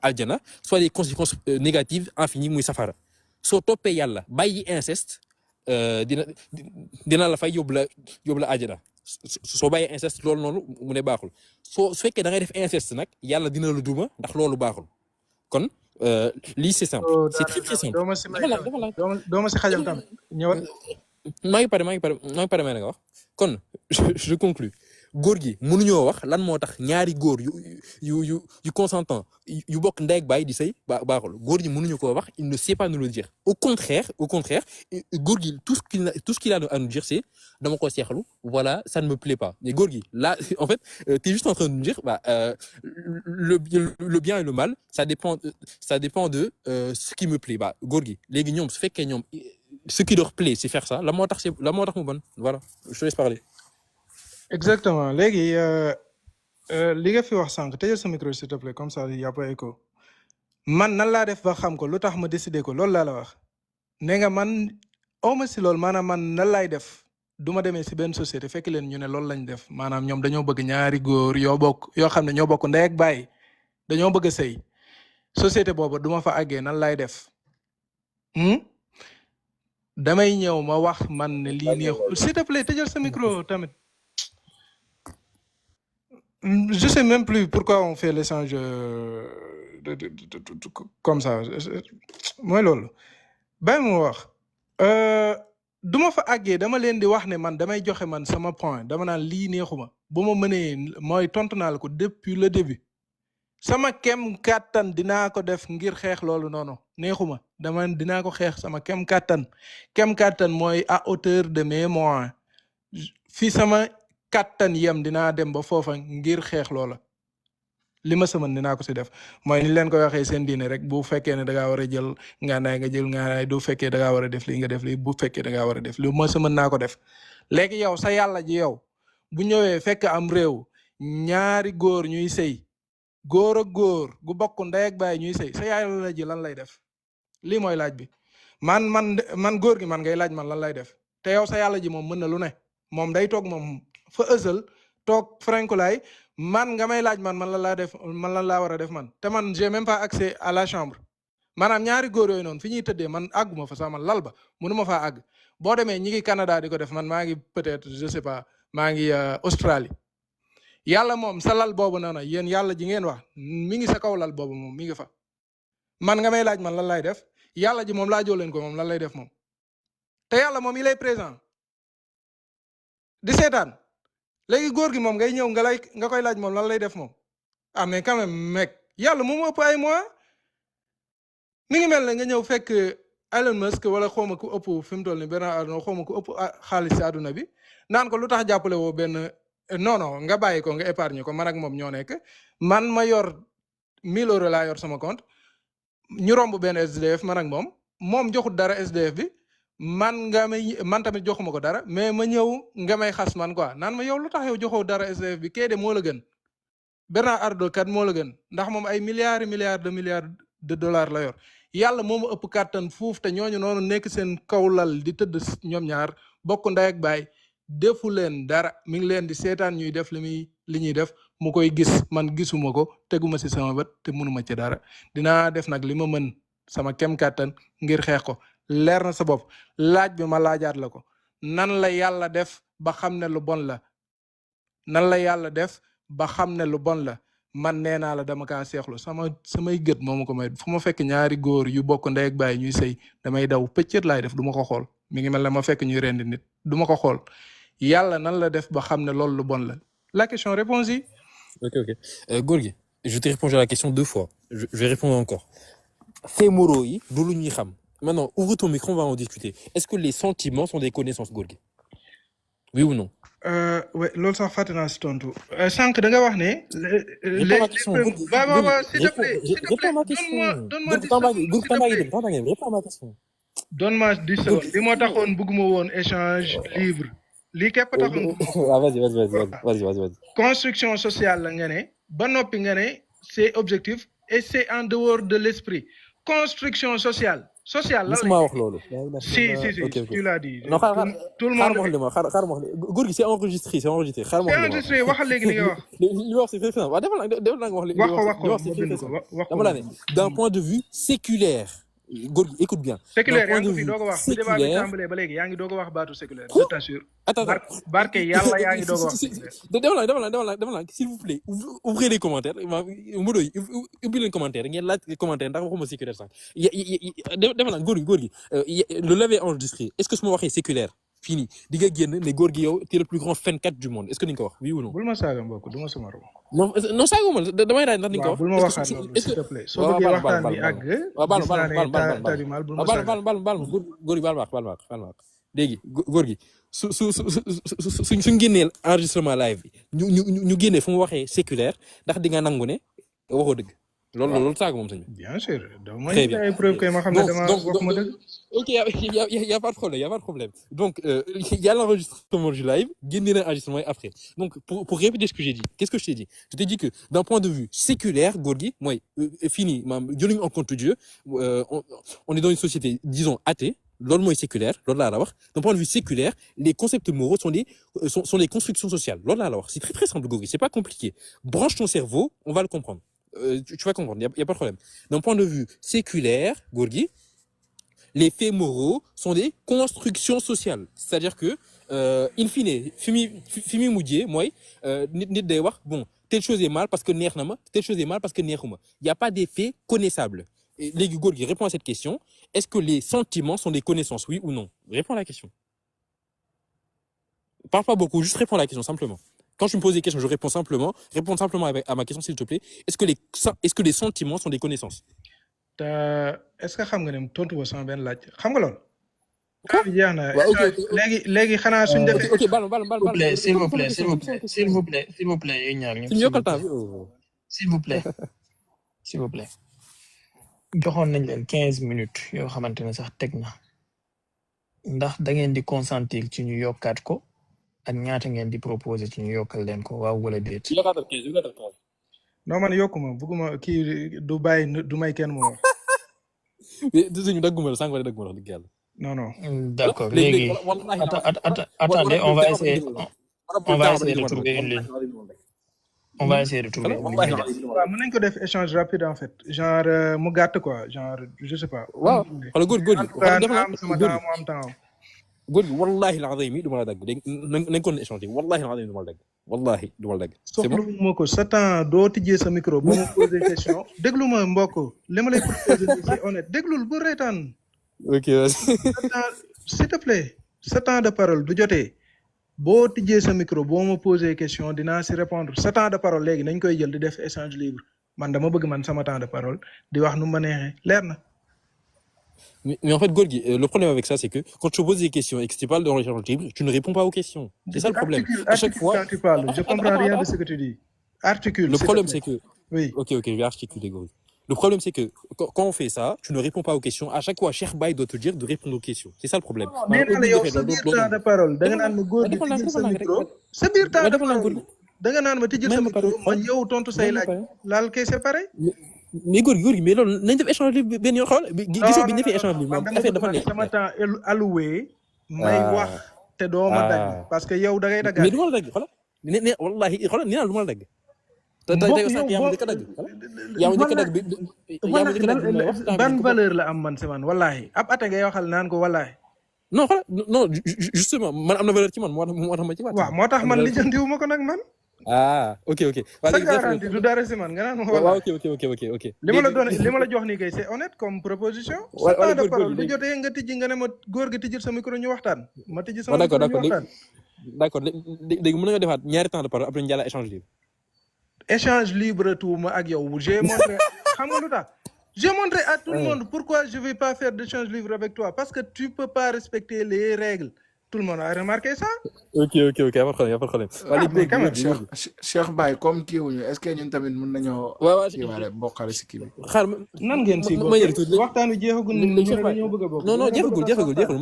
aljana soit des conséquences négatives infinies muy safara soo toppee yàlla bàyyi inceste dina la fay yóbbu la aljana soo bàyyi inceste loolu noonu mu ne baaxul su fekkee da ngay def inceste nag yàlla dina la duma ndax loolu baaxul kon lii c'est simple c'est très très simple. doo ma si xajal tam ñëwal. maa ngi pare may nga wax kon je conclus góor gi mënuñoo wax lan moo tax ñaari góor yu consentant yu bokk ndey ak baay di sëy baaxul góor gi mënuñu koo wax il ne sait pas nous le dire au contraire góor gi tout ce qu'il a à nous dire c'est dama ko seexlu voilà ça ne me plaît pas mais góor gi là en fait t'es juste en train de nous dire le bien et le mal ça dépend de ce qui me plaît góor gi léegi ñoom su fekkee ñoom ce qui leur plaît c'est faire ça la moo tax mu bon voilà je te laisse parler. Exactement léegi li nga fi wax sànq tëjal sa micro s'il te plaît comme ça y a pas écho man nan laa def ba xam ko lu tax ma décider ko loolu laa la wax ne nga man awma si loolu maanaam man nan laay def du ma demee si benn société fekk leen ñu ne loolu lañ def maanaam ñoom dañoo bëgg ñaari góor yoo xam ne ñoo bokk ndey ak baay dañoo bëgg a sëy société boobu du ma fa àggee nan laay def damay ñëw ma wax man ne lii neexul s'il te plaît tëjal sa micro tamit. Je sais même plus pourquoi on fait l'échange comme ça mooy loolu bàyyi ma wax du ma fa àggee dama leen di wax ne man damay joxe man sama point dama naan lii neexuma bu ma mënee mooy tontu naa la ko depuis le début sama kem kàttan dinaa ko def ngir xeex loolu noonu neexuma dama dinaa ko xeex sama kem kàttan mooy à hauteur de mes moyens fii sama kàttan yem dinaa dem ba foofa ngir xeex loola li ma sama dinaa ko si def mooy ni leen ko waxee seen diine rek bu fekkee ne da ngaa war a jël ngànnaay nga jël ngànnaay du fekkee da ngaa war a def lii nga def lii bu fekkee da ngaa war a def li ma sama naa ko def léegi yow sa yàlla ji yow bu ñëwee fekk am réew ñaari góor ñuy sëy góor ak góor gu bokk ndey ak baay ñuy sëy sa yàlla ji lan lay def lii mooy laaj bi man góor gi man ngay laaj man lan lay def te yow sa yàlla ji moom mën na lu ne moom day toog moom fa ësal toog frankulaay man nga may laaj man lan laa def man lan laa war a def man te man j'ai même pas accès à la chambre maanaam ñaari góor yooyu noonu fi ñuy tëddee man àgguma fa sax man lal ba mënuma faa àgg boo demee ñi ngi Canada di ko def man maa ngi peut-être je sais pas maa ngi Australie yàlla moom sa lal boobu noonu yéen yàlla ji ngeen wax mi ngi sa kaw lal boobu moom mi ngi fa man nga may laaj man lan lay def yàlla ji moom laajoo leen ko moom lan lay def moom te yàlla moom il est présent di seetaan léegi góor gi moom ngay ñëw nga koy laaj moom lan lay def moom ah mais quand même mec yàlla moom ëpp ay mois mi ngi mel ne nga ñëw fekk Elon Musk wala xawma ku ëpp fi mu toll ni Bernard Arnault xawma ku ëpp xaalis si àdduna bi naan ko lu tax jàppale woo benn non nga bàyyi ko nga épargne ko man ak moom ñoo nekk man ma yor 1000 euros laa yor sama compte ñu romb benn SDF man ak moom joxut dara SDF bi man tamit joxuma ko dara mais ma ñëw nga may xas man quoi naan ma yow lu tax yow joxoo dara SDF bi kee de moo la gën Bernard Arnault kat moo la gën ndax moom ay milliards de dollars la yor yàlla moomu ëpp kàttan fuuf te ñooñu noonu nekk seen kawlal di tëdd ñoom ñaar bokk ndey ak baay defu leen dara mi ngi leen di seetaan ñuy def li ñuy def mu koy gis man gisuma ko teguma si sama bët te mënuma ci dara dinaa def nag li ma mën sama kem kàttan ngir xeex ko leer na sa bopp laaj bi ma laajaat la ko nan la yàlla def ba xam ne lu bon la nan la yàlla def ba xam ne lu bon la man nee naa la dama kaa seexlu samay gët moo ma ko may fu ma fekk ñaari góor yu bokk ndey ak baay ñuy sëy damay daw pëccët laay def du ma ko xool mi ngi mel ne ma fekk ñuy rendi nit du ma ko xool yàlla nan la def ba xam ne loolu lu bon la la question réponse-y. Ok. Gorgui, je t'ai répondu à la question 2 fois. Je vais répondre encore. Faits moraux yi du lu ñuy xam. Maintenant, ouvre ton micro, on va en discuter. Est-ce que les sentiments sont des connaissances, Gorgui? Oui ou non? Ouais, loolu sax fàtte naa si tontu sànq da nga wax ne. Réponds à ma question. Gorgui, s'il te plaît réponds à ma question. donne-moi 10 secondes. Réponds à ma question. Donne-moi 10 secondes li moo taxoon bëgguma woon échange libre lii képp taxoon. Ah, vas-y. Construction sociale la nga ne ba noppi nga ne c'est objectif et c'est en dehors de l'esprit construction sociale la Laisse-moi wax loolu. si tu l'as dit. Non, tout le monde xaaral ma wax li Gorgui, c'est enregistré. c'est enregistré waxal léegi li nga wax. li wax c'est très simple. Waaw defal naa nga wax li wax dama la ne d'un point de vue séculaire. Gorgui, écoute bien. Séculaire yaa ngi fi doog a wax bi débat bi tàmbalee ba léegi yaa ngi doog a wax baatu séculaire je t'assure. Attends. barke yàlla yaa ngi doog a wax séculaire. Dama la s'il vous plaît ouvrez les commentaires Modo yi ubbi leen commentaire ngeen laaj commentaire ndax waxuma séculaire sax dama la Gorgui le l'avait enregistré est-ce que su ma waxee séculaire fini di nga génn ne Gorgui yow t'es le plus grand fankat du monde est-ce que ni nga ko wax oui ou non. bul ma saaga mbokk du ma sama rom. non saaga ma damay raay ndax ni nga ko wax. bul ma waxaat loolu s'il te plaît soo bëggee waxtaan bi àgg. baal Gorgui baal ma léegi Gorgui suñ génneel enregistrement live bi ñu génnee fu mu waxee séculaire ndax di nga nangu ne waxoo dëgg. loolu saaga moom sëñ bi. bien sûr très bien ay preuve kay ma xam ne dama wax ma dëgg. Ok, y a pas de problème. Donc, il y a l'enregistrement du live, génne l'enregistrement après. Donc, pour répéter ce que j'ai dit, qu'est-ce que je t'ai dit? Je t'ai dit que d'un point de vue séculaire, Gorgui, moi, fini, Dieu en compte Dieu, on est dans une société, disons, athée, l'homme est séculaire, d'un point de vue séculaire, les concepts moraux sont les constructions sociales. C'est très très simple, Gorgui, c'est pas compliqué. Branche ton cerveau, on va le comprendre. Tu vas comprendre, y a pas de problème. D'un point de vue séculaire, Gorgui, les faits moraux sont des constructions sociales. C'est-à-dire que, in fine, Fimi Moudier, moi, nit day wax, bon, telle chose est mal parce que neex na ma, telle chose est mal parce que neexuma. Il n'y a pas des faits connaissables. Et les Gorgui, réponds à cette question. Est-ce que les sentiments sont des connaissances, oui ou non? Réponds à la question. Parle pas beaucoup, juste réponds à la question, simplement. Quand tu me poses des questions, je réponds simplement. Réponds simplement à ma question, s'il te plaît. Est-ce que les sentiments sont des connaissances? Est-ce que xam nga ne tontu ba sama benn laaj xam nga loolu. jeex na léegi xanaa suñ defee. ok s'il vous plaît yéen ñaar ñëpp. s'il vous plaît. joxoon nañ leen 15 minutes yoo xamante ne sax teg na ndax da ngeen di consentir ci ñu yokkaat ko ak ñaata ngeen di proposer ci ñu yokkal leen ko waaw wala déet. non man yokkuma bëgguma kii du bàyyi du may kenn moo wax. Désolé, dagguma la sànq wala dagguma la wax dëgg yàlla. Non. D'accord, léegi attendez, on va essayer de trouver une ligne. On va essayer de trouver une ligne. waaw mën nañ ko def échange rapide en fait genre mu gàtt quoi genre je sais pas. waaw xoolal Gorgui am temps. Gorgui wallahi al-azim du ma la dagg nañ ko échanger wallahi al-azim du ma la dagg wallahi du ma la dagg. c'est bon soxla ma ko sa temps doo tijjee sa micro ba ma poser question déglu ma mbokk li ma lay proposer c'est honnête déglul bu reetaan. ok s'il te plaît sa temps de parole du jotee boo tijjee sa micro boo ma poser question dinaa si répondre sa temps de parole léegi nañ koy jël di def échange libre man dama bëgg man sama temps de parole di wax nu ma neexee leer na. Mais en fait, Gorgui, le problème avec ça, c'est que quand tu poses des questions et que tu parles dans l'échange libre, tu ne réponds pas aux questions. C'est ça le problème. À chaque fois. Quand tu parles, je comprends rien de ce que tu dis. Articule. Le problème, c'est que. Oui. Ok, je vais articuler, Gorgui. Le problème, c'est que quand on fait ça, tu ne réponds pas aux questions. À chaque fois, Cheikh Baye doit te dire de répondre aux questions. C'est ça le problème. Mais yow sa biir temps de parole da nga naan ma Gorgui tijjil sa micro. Sa biir temps de parole da nga naan ma tijjil sa micro man yow tontu say laaj laal kay c'est pareil. Mais Gorgui mais loolu nañ def échange libre benn yoon xool gisoo bi ñu defee échange libre moom affaire dafa nekk sama temps alloué may wax te doo ma dagg parce que yow da ngay dagg mais du ma la dagg xoolal ne wallahi xoolal nee naa du ma la dagg mbokk sànq yow yaa ma boo njëkk a dagg voilà yaa ma njëkk a dagg bi yaa ma wallahi njëkk a dagg bi may wax temps bi ban dañ ko valeur la am man si man wallahi ab ate ngay waxal naan ko wallahi non xoolal non justement man am na valeur ci man moo tax ma ci waat waaw moo tax am na man valeur ci man lijjantiwu ma ko nag man ok waa sa léegi bref garantie du dara si man nga naan ma waaw wallahi ok li ma la jox nii kay c'est honnête comme proposition sa wala temps de góor parole gi bu léegi jotee nga tijji nga ne ma góor gi tijjil sa micro ñu waxtaan ma tijji waaw sama d'accord micro ñu d'accord waxtaan léegi mën nga defaat ñaari temps de parole après ñu jàll échange libre échange libre tout ma ak yow j'ai montré xam nga lu tax j'ai montré à tout le monde pourquoi je vais pas faire d'échange libre avec toi parce que tu peux pas respecter les règles tout le monde a remarqué ça ok y a pas de problème waa léegi mais quand même Cheikh Baye comme kii wuñu est-ce que ñun tamit mën nañoo waaw kii waale bokkale si kii bi xaar nan ngeen si ma yële tuuti waxtaan wi jeexagul ñu léegi ne dañoo bëgg a bokk non jeexagul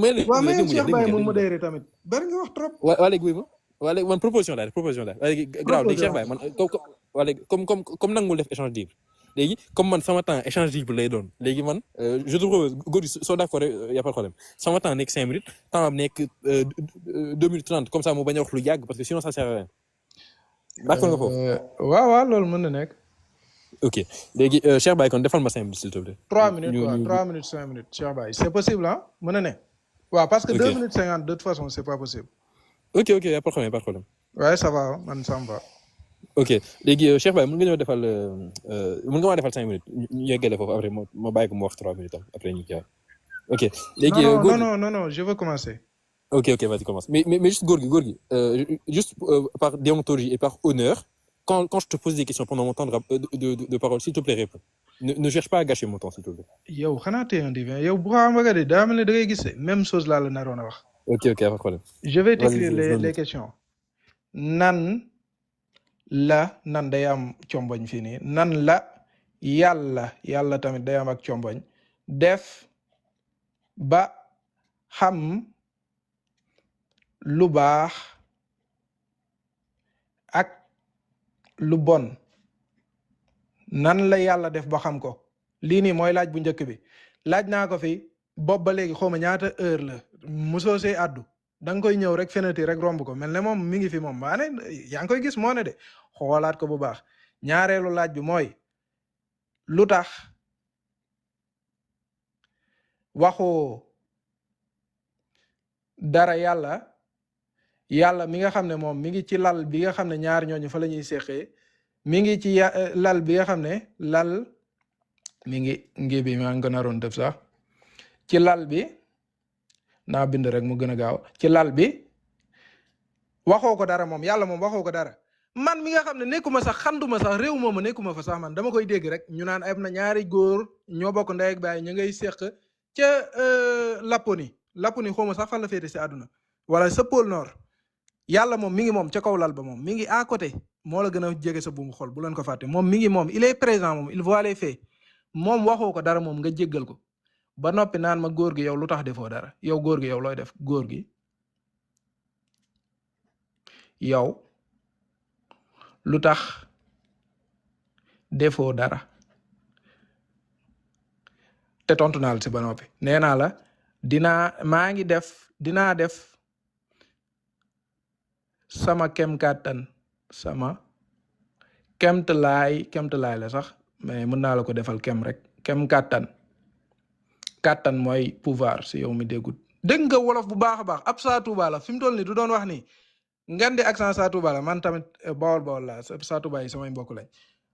may leen waaw mais dégg Cheikh nga Baye moom modéré tamit bari nga wax trop waa léegi wuy ma waa léegi man proposition daal waa léegi grave léegi Cheikh Baye man waa léegi comme nangul def échange libre léegi comme man sama temps échange libre lay doon léegi man je te propose góor gi soo d'accord y a pas de problème sama temps nekk 5 minutes temps am nekk 2 minutes 30 comme ça mu bañ a wax lu yàgg parce que sinon ça sert à rien d'accord nga foofu waaw loolu mën na nekk ok léegi Cheikh Baye kon defal ma 5 minutes s'il te plaît 3 minutes quoi 3 minutes 5 minutes Cheikh Baye c'est possible hein mën na ne waaw parce que 2 minutes 50 de toute façon c'est pas possible ok y a pas de problème ouais ça va man ça me va ok léegi Cheikh Baye mën nga ñëw defal mën nga maa defal 5 minutes ñu yeggale foofu après ma bàyyi ko mu wax 3 minutes après ñu kii ok léegi non je veux commencer ok vas-y commence mais juste góor gi juste par déontologie et par honneur quand je te pose des questions pendant mon temps de parole s'il te plaît réponds ne cherche pas à gâcher mon temps s'il te plaît yow xanaa tey un divin yow bu xam nga de daa mel ne da ngay gis même chose laa la naroon a wax ok pas de problème je vais t'écrire les questions nan day am comboñ fii nii nan la yàlla tamit day am ak comboñ def ba xam lu baax ak lu bon nan la yàlla def ba xam ko lii nii mooy laaj bu njëkk bi laaj naa ko fi bopp ba léegi xawma ñaata heure la mosoo see addu da nga koy ñëw rek fenêtre rek romb ko mel ne moom mi ngi fi moom maane yaa ngi koy gis moo ne de xoolaat ko bu baax ñaareelu laaj bi mooy lu tax waxoo dara yàlla mi nga xam ne moom mi ngi ci lal bi nga xam ne ñaar ñooñu fa la ñuy seqee mi ngi ci lal bi nga xam ne mi ngi bi maa ngi ko naroon def sax ci lal bi naa bind rek mu gën a gaaw ci lal bi waxoo ko dara moom yàlla moom waxoo ko dara man mi nga xam ne nekkuma sax xanduma sax réew mooma nekkuma fa sax man dama koy dégg rek ñu naan am na ñaari góor ñoo bokk ndey ak baay ñu ngay seq ca Laponie xawma sax fan la féete si àdduna wala sa pôle nord yàlla moom mi ngi moom ca kaw lal ba moom mi ngi à côté moo la gën a jege sa buumu xol bu leen ko fàtte moom mi ngi moom il est présent moom il voit les faits moom waxoo ko dara moom nga jéggal ko ba noppi naan ma góor gi yow lu tax defoo dara yow góor gi yow looy def góor gi yow lu tax defoo dara te tontu naa la si ba noppi nee naa la dinaa def sama kem kàttan sama kemtalaay la sax mais mën naa la ko defal kem rek kem kàttan mooy pouvoir si yow mi déggut dégg nga wolof bu baax a baax ab Saa Tuuba la fi mu toll nii du doon wax ni ngan di accent Saa Tuuba la man tamit bawol la Saa Tuuba yi samay mbokk lañ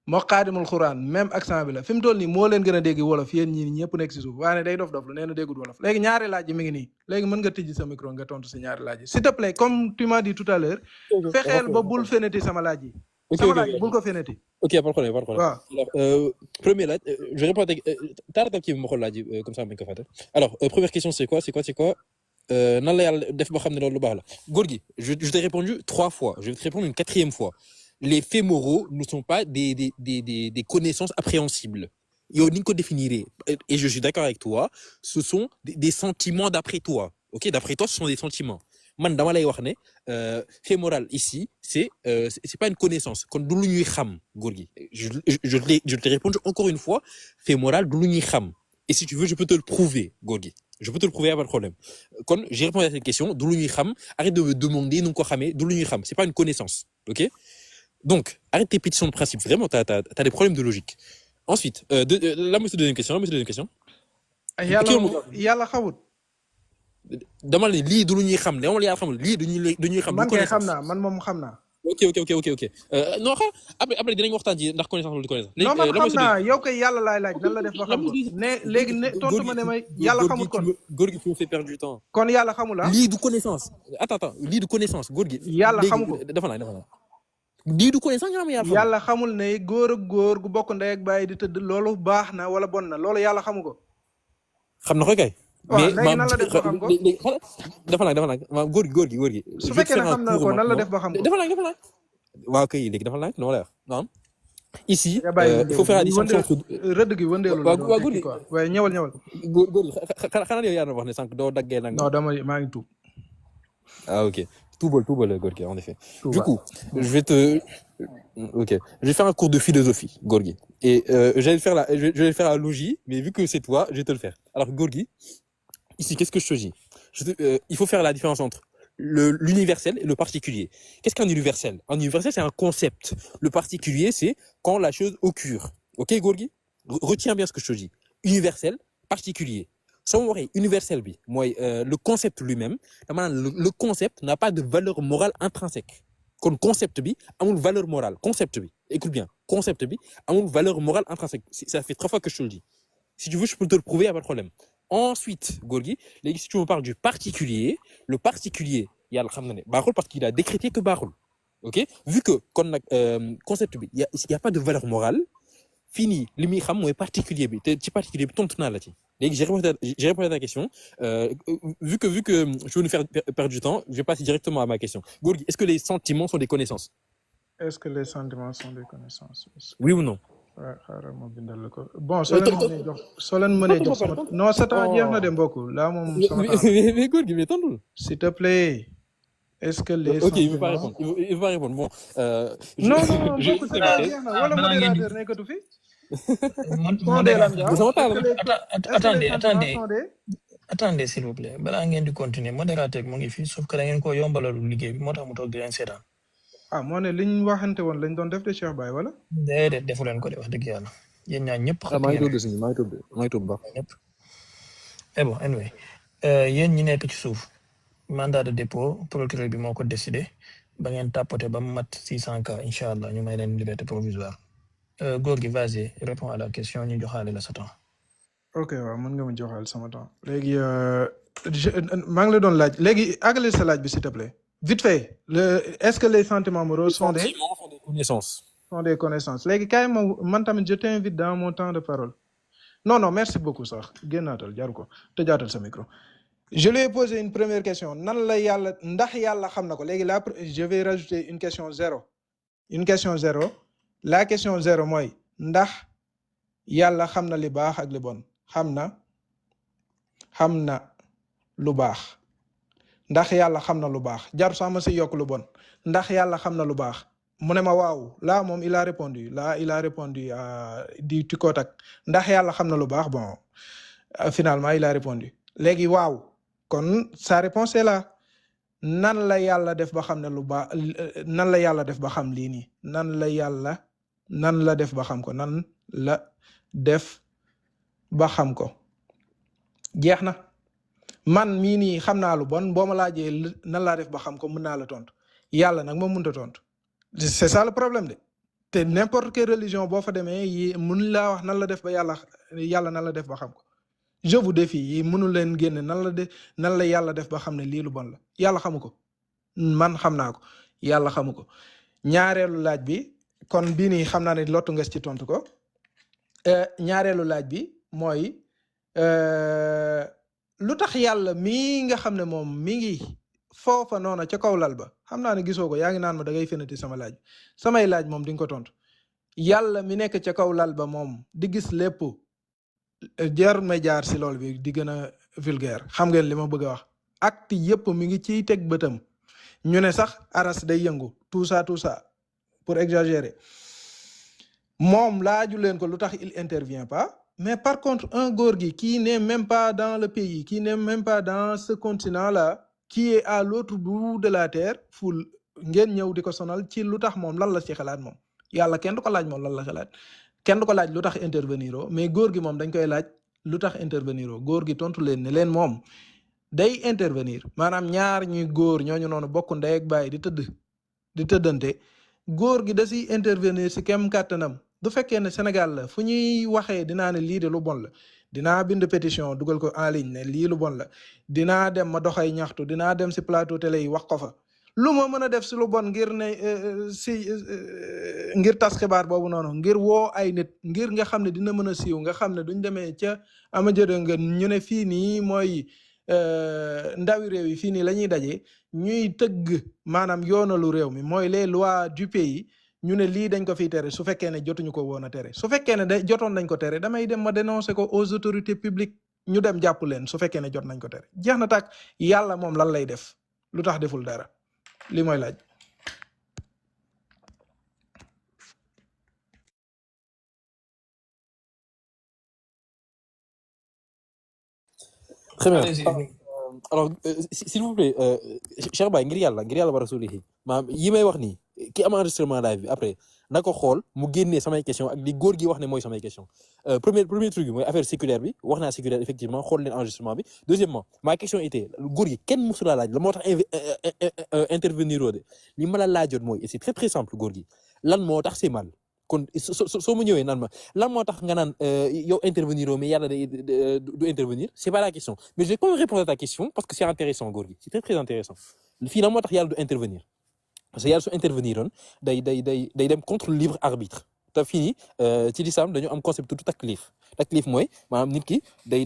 moo xaadimul xuraan même accent bi la fi mu toll nii moo leen gën a dégg wolof yéen ñi ñëpp nekk si suuf waaye day dof lu nee na déggut wolof léegi ñaari laaj yi mi ngi nii léegi mën nga tijji sa micro nga tontu si ñaari laaj yi s'il te plaît comme tu m'as dit tout à l'heure fexeel ba bul feneti sama laaj yi sama laaj bul ko feneti ok pas de problème waaw alors premier laaj je réponds taaratam kii bi ma xool laaj yi comme ça bañ ko fàtte alors première question c'est quoi nan la yàlla def ba xam ne loolu lu baax la góor gi je t'ai répondu 3 fois je vais te répondre une 4e fois les faits moraux ne sont pas des connaissances appréhensibles yow ni nga ko définir et je suis d'accord avec toi ce sont des sentiments d'après toi ok d'après toi ce sont des sentiments man dama lay wax ne fait moral ici c'est pas une connaissance kon du lu ñuy xam góor gi je t'ai répondu encore une fois fait moral du lu ñuy xam et si tu veux je peux te le prouver góor gi je peux te le prouver, pas de problème. Quand j'ai répondu à cette question, d'où l'on y xam, arrête de me demander, non quoi xamé, d'où l'on y xam, c'est pas une connaissance, ok? Donc, arrête tes pétitions de principe. Vraiment, t'as des problèmes de logique. Ensuite, là, monsieur, deuxième question. yàlla xamut. dama ne lii du lu ñuy xam ne moom la yàlla xamul lii du ñuy xam. man kay xam naa man moom xam naa. ok. Non xam après dinañ waxtaan ci ndax connaissance wala du connaissance. non man xam naa yow kay yàlla laay laaj nan la def ba xam ko ne léegi ne tontu ma ne may yàlla xamul kon. góor gi tu me fais perdre du temps. kon yàlla xamul ah. lii du connaissance. attends lii du connaissance góor gi. yàlla xamu ko dafa naa. lii du connaissance nga xam yàlla. yàlla xamul ne góor ak góor gu bokk ndey ak bàyyi di tëdd loolu baax na wala bon na loolu yàlla xamu ko. xam na ko kay. mais léegi nan la def ba xam ko dafa nag maam góor gi. su fekkee ne xam na ko nan la def ba xam ko. dafa nag waaw kay léegi dafa nag non la non ici il faut faire la distinction entre rëdd gi wëndeelu la waaw góor gi waaye ñëwal góor gi xanaa yow yaa na wax ne sànq doo daggee nag. non dama maa ngi tuub. Ah ok tout bol góor gi en effet. Du coup je vais faire un cours de philosophie góor gi et je vais faire la logie mais vu que c'est toi je vais te le faire alors góor gi ici qu'est-ce que je te dis il faut faire la différence entre l'universel et le particulier. Qu'est-ce qu'un universel? Un universel, c'est un concept. Le particulier, c'est quand la chose occure. Ok, Gorgi? Retiens bien ce que je te dis. Universel, particulier. Sans voir universel, le concept lui-même, le concept n'a pas de valeur morale intrinsèque. Comme concept bi, a une valeur morale. Concept bi, écoute bien. Concept bi, a une valeur morale intrinsèque. Ça fait 3 fois que je te le dis. Si tu veux, je peux te le prouver, il n'y a pas de problème. Ensuite, Gorgi, si tu me parles du particulier, le particulier, il y a le Barul parce qu'il a décrété que Barul. Ok? Vu que concept, il n'y a pas de valeur morale, fini, le mi-kham est particulier. C'est particulier, ton tournal là. J'ai répondu à ta question. Vu que je veux nous faire perdre du temps, je vais passer directement à ma question. Gorgi, est-ce que les sentiments sont des connaissances? Est-ce que les sentiments sont des connaissances? Oui ou non? Bon, soo leen mënee jox sama non sa temps jeex na de mbokk là moom sama temps. Mais góor gi mais tontu. S'il te plaît. Est-ce que les ok il veut pas répondre il veut pas répondre bon. non mbokk sa temps jeex na wala modérateur nekkatu fi. Attendez s'il vous plaît balaa ngeen di continuer modérateur mu ngi fi sauf que da ngeen ko yombalalul liggéey bi moo tax mu toog di leen seetaan. ah moo ne liñ waxante woon lañ doon def de Cheikh Baye wala. déedéet defu leen ko de wax dëgg yàlla yéen ñaar ñëpp. maa ngi tudd ba. mais bon anyway yéen ñi nekk ci suuf mandat de dépôt procureur bi moo ko décidé ba ngeen tapoté ba mu mat 600 cas incha allah ñu may leen liberté provisoire góor gi vas-y réponds à la question ñu joxaale la sa temps. ok waaw mën nga ma joxaale sama temps léegi maa ngi la doon laaj léegi àggale sa laaj bi s'il te plaît. Vite fait, est-ce que les sentiments moraux sont des connaissances? Sont des connaissances. Léegi kaay man tamit je t'invite dans mon temps de parole. Non, merci beaucoup sax génnaatal jaru ko tëjaatal sa micro. Je lui ai posé une première question nan la yàlla ndax yàlla xam na ko léegi je vais rajouter une question zéro. La question zéro mooy ndax yàlla xam na li baax ak li bon xam na lu baax. ndax yàlla xam na lu baax jar sax ma si yokk lu bon ndax yàlla xam na lu baax mu ne ma waaw là moom il a répondu du tac au tac ndax yàlla xam na lu baax bon finalement il a répondu léegi waaw kon sa réponse est là nan la yàlla def ba xam ne lu baax nan la yàlla def ba xam lii nii nan la def ba xam ko nan la def ba xam ko jeex na. man mii nii xam naa lu bon boo ma laajee nan laa def ba xam ko mën naa la tontu yàlla nag moom mënut a tontu c'est ça le problème de te n'importe quelle religion boo fa demee yi mën laa wax nan la def ba yàlla nan la def ba xam ko je vous défie yi mënul leen génne nan la yàlla def ba xam ne lii lu bon la yàlla xamu ko man xam naa ko yàlla xamu ko ñaareelu laaj bi kon bii nii xam naa ne lottu nga ci tontu ko ñaareelu laaj bi mooy. lu tax yàlla mii nga xam ne moom mi ngi foofa noona ca kaw lal ba xam naa ne gisoo ko yaa ngi naan ma da ngay fenati samay laaj moom di nga ko tontu yàlla mi nekk ca kaw lal ba moom di gis lépp jarul may jaar si lool bi di gën a vulgaire xam ngeen li ma bëgg a wax acte yépp mi ngi ciy teg bëtam ñu ne sax aras day yëngu tout ça pour exagérer moom laaju leen ko lu tax il intervient pas. Mais par contre, un Gorgui qui n'est même pas dans le pays, qui n'est même pas dans ce continent-là, qui est à l'autre bout de la terre, ngeen ñëw di ko sonal ci lu tax moom lan la ci xalaat moom yàlla kenn du ko laaj moom lan la xalaat kenn du ko laaj lu tax intervenir oo mais góor gi moom dañ koy laaj lu tax intervenir oo góor gi tontu leen ne leen moom day intervenir maanaam ñaar ñuy góor ñooñu noonu bokk ndey ak baay di tëddante góor gi da si intervenir si kem kàttanam du fekkee ne Sénégal la fu ñuy waxee dinaa ne lii de lu bon la dinaa bind pétition dugal ko en ligne ne lii lu bon la dinaa dem ma doxay ñaxtu dinaa dem si plateau télé yi wax ko fa lu ma mën a def si lu bon ngir ne ngir tas xibaar boobu noonu ngir woo ay nit ngir nga xam ne dina mën a siiw nga xam ne duñ demee ca ama jëda nga ñu ne fii nii mooy ndawi réew yi fii nii la ñuy daje ñuy tëgg maanaam yoonalu réew mi mooy les lois du pays ñu ne lii dañ ko fiy tere su fekkee ne jotuñu ko woon a tere su fekkee ne jotoon nañ ko tere damay dem ma dénoncer ko aux autorités publiques ñu dem jàpp leen su fekkee ne jot nañ ko tere jeex na tàkk yàlla moom lan lay def lu tax deful dara li mooy laaj. Très bien. Allez-y. Alors s'il vous plaît Cheikh Baye ngir yàlla ba rasulihi maanaam yi may wax nii ki am enregistrement live bi après na ko xool mu génnee samay question ak li góor gi wax ne mooy samay question premier truc bi mooy affaire séculaire bi wax naa séculaire effectivement xool leen enregistrement bi deuxièmement ma question était góor gi kenn musula laaj la moo tax intervenir oo de li ma la laajoon mooy et c'est très très simple góor gi lan moo tax c'est mal kon soo mu ñëwee naan ma lan moo tax nga naan yow intervenir mais yàlla du intervenir c'est pas la question mais je vais quand même répondre à ta question parce que c'est intéressant góor gi c'est très très intéressant fii lan moo tax yàlla du intervenir parce que yàlla su intervenir oon day dem contre le libre arbitre te fii nii ci lislaam dañu am concept tout taklif mooy maanaam nit ki day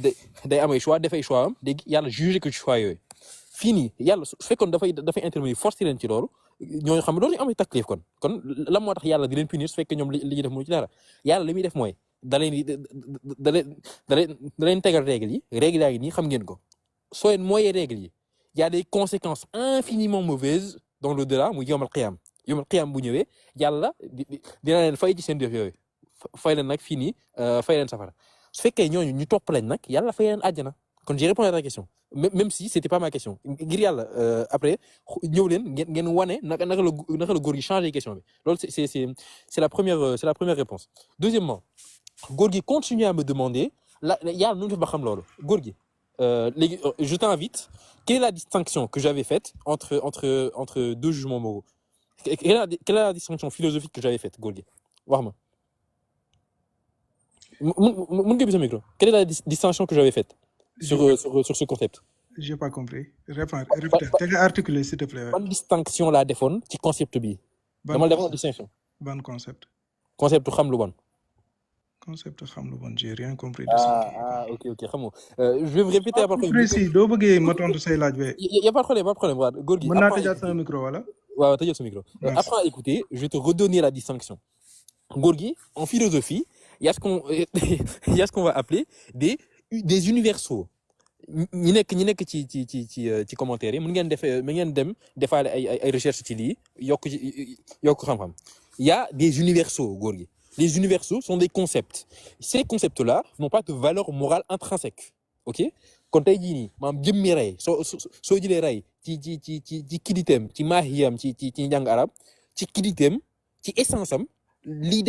amay choix dafay choix am léegi yàlla juger que ci choix yooyu fii nii yàlla su fekkoon dafay intervenir forcer leen ci loolu ñooñu xam ne loolu ñu amee taklif kon lan moo tax yàlla di leen punir su fekkee ñoom li ñuy def mënu ci dara yàlla li muy def mooy da leen tegal règles yaa ngi nii xam ngeen ko soo leen mooyee règles yi y a des conséquences infiniment mauvaises dans l'au-delà muy yomal qiyam bu ñëwee yàlla dina leen fay ci seen def yooyu fay leen nag fii nii fay leen safara su fekkee ñooñu ñu topp lañ nag yàlla fay leen àjjana kon j'ai répondu à ta question même si c'était pas ma question ngir yàlla après ñëw leen ngeen wane naka la góor gi changer question bi loolu c'est la première réponse deuxièmement góor gi continue à me demander yàlla nu mu def ba xam loolu góor gi léegi je t'invite quelle est la distinction que j'avais faite entre deux jugements moraux quelle est la distinction philosophique que j'avais faite góor gi wax ma mun nga bi sa micro quelle est la distinction que j'avais faite sur ce concept. J'ai pas compris. Répète. Te nga articuler s'il te plaît. Ban distinction laa defoon ci concept bi. dama defoon distinction. Ban concept. Concept xam lu bon. Concept xam lu bon j'ai rien compris de ça. Ok xam nga je vais vous répéter après. précis doo bëggee ma tontu say laaj be. y a pas de problème waa góor gi. mën naa tëjaat sama micro wala. waaw tëjal sa micro. Après à écouter je vais te redonner la distinction. góor gi en philosophie il y a ce qu'on va appeler des universaux ñi nekk ci commentaire yi mën ngeen dem defaale ay recherche ci lii yokk xam-xam il y a des universaux góor gi les universaux sont des concepts ces concepts-là n'ont pas de valeur morale intrinsèque ok kon tey jii nii maanaam jëmmi rey soo jëlee rey ci kiditeem ci maahiyam ci njàng arab ci kiditeem ci essence am lii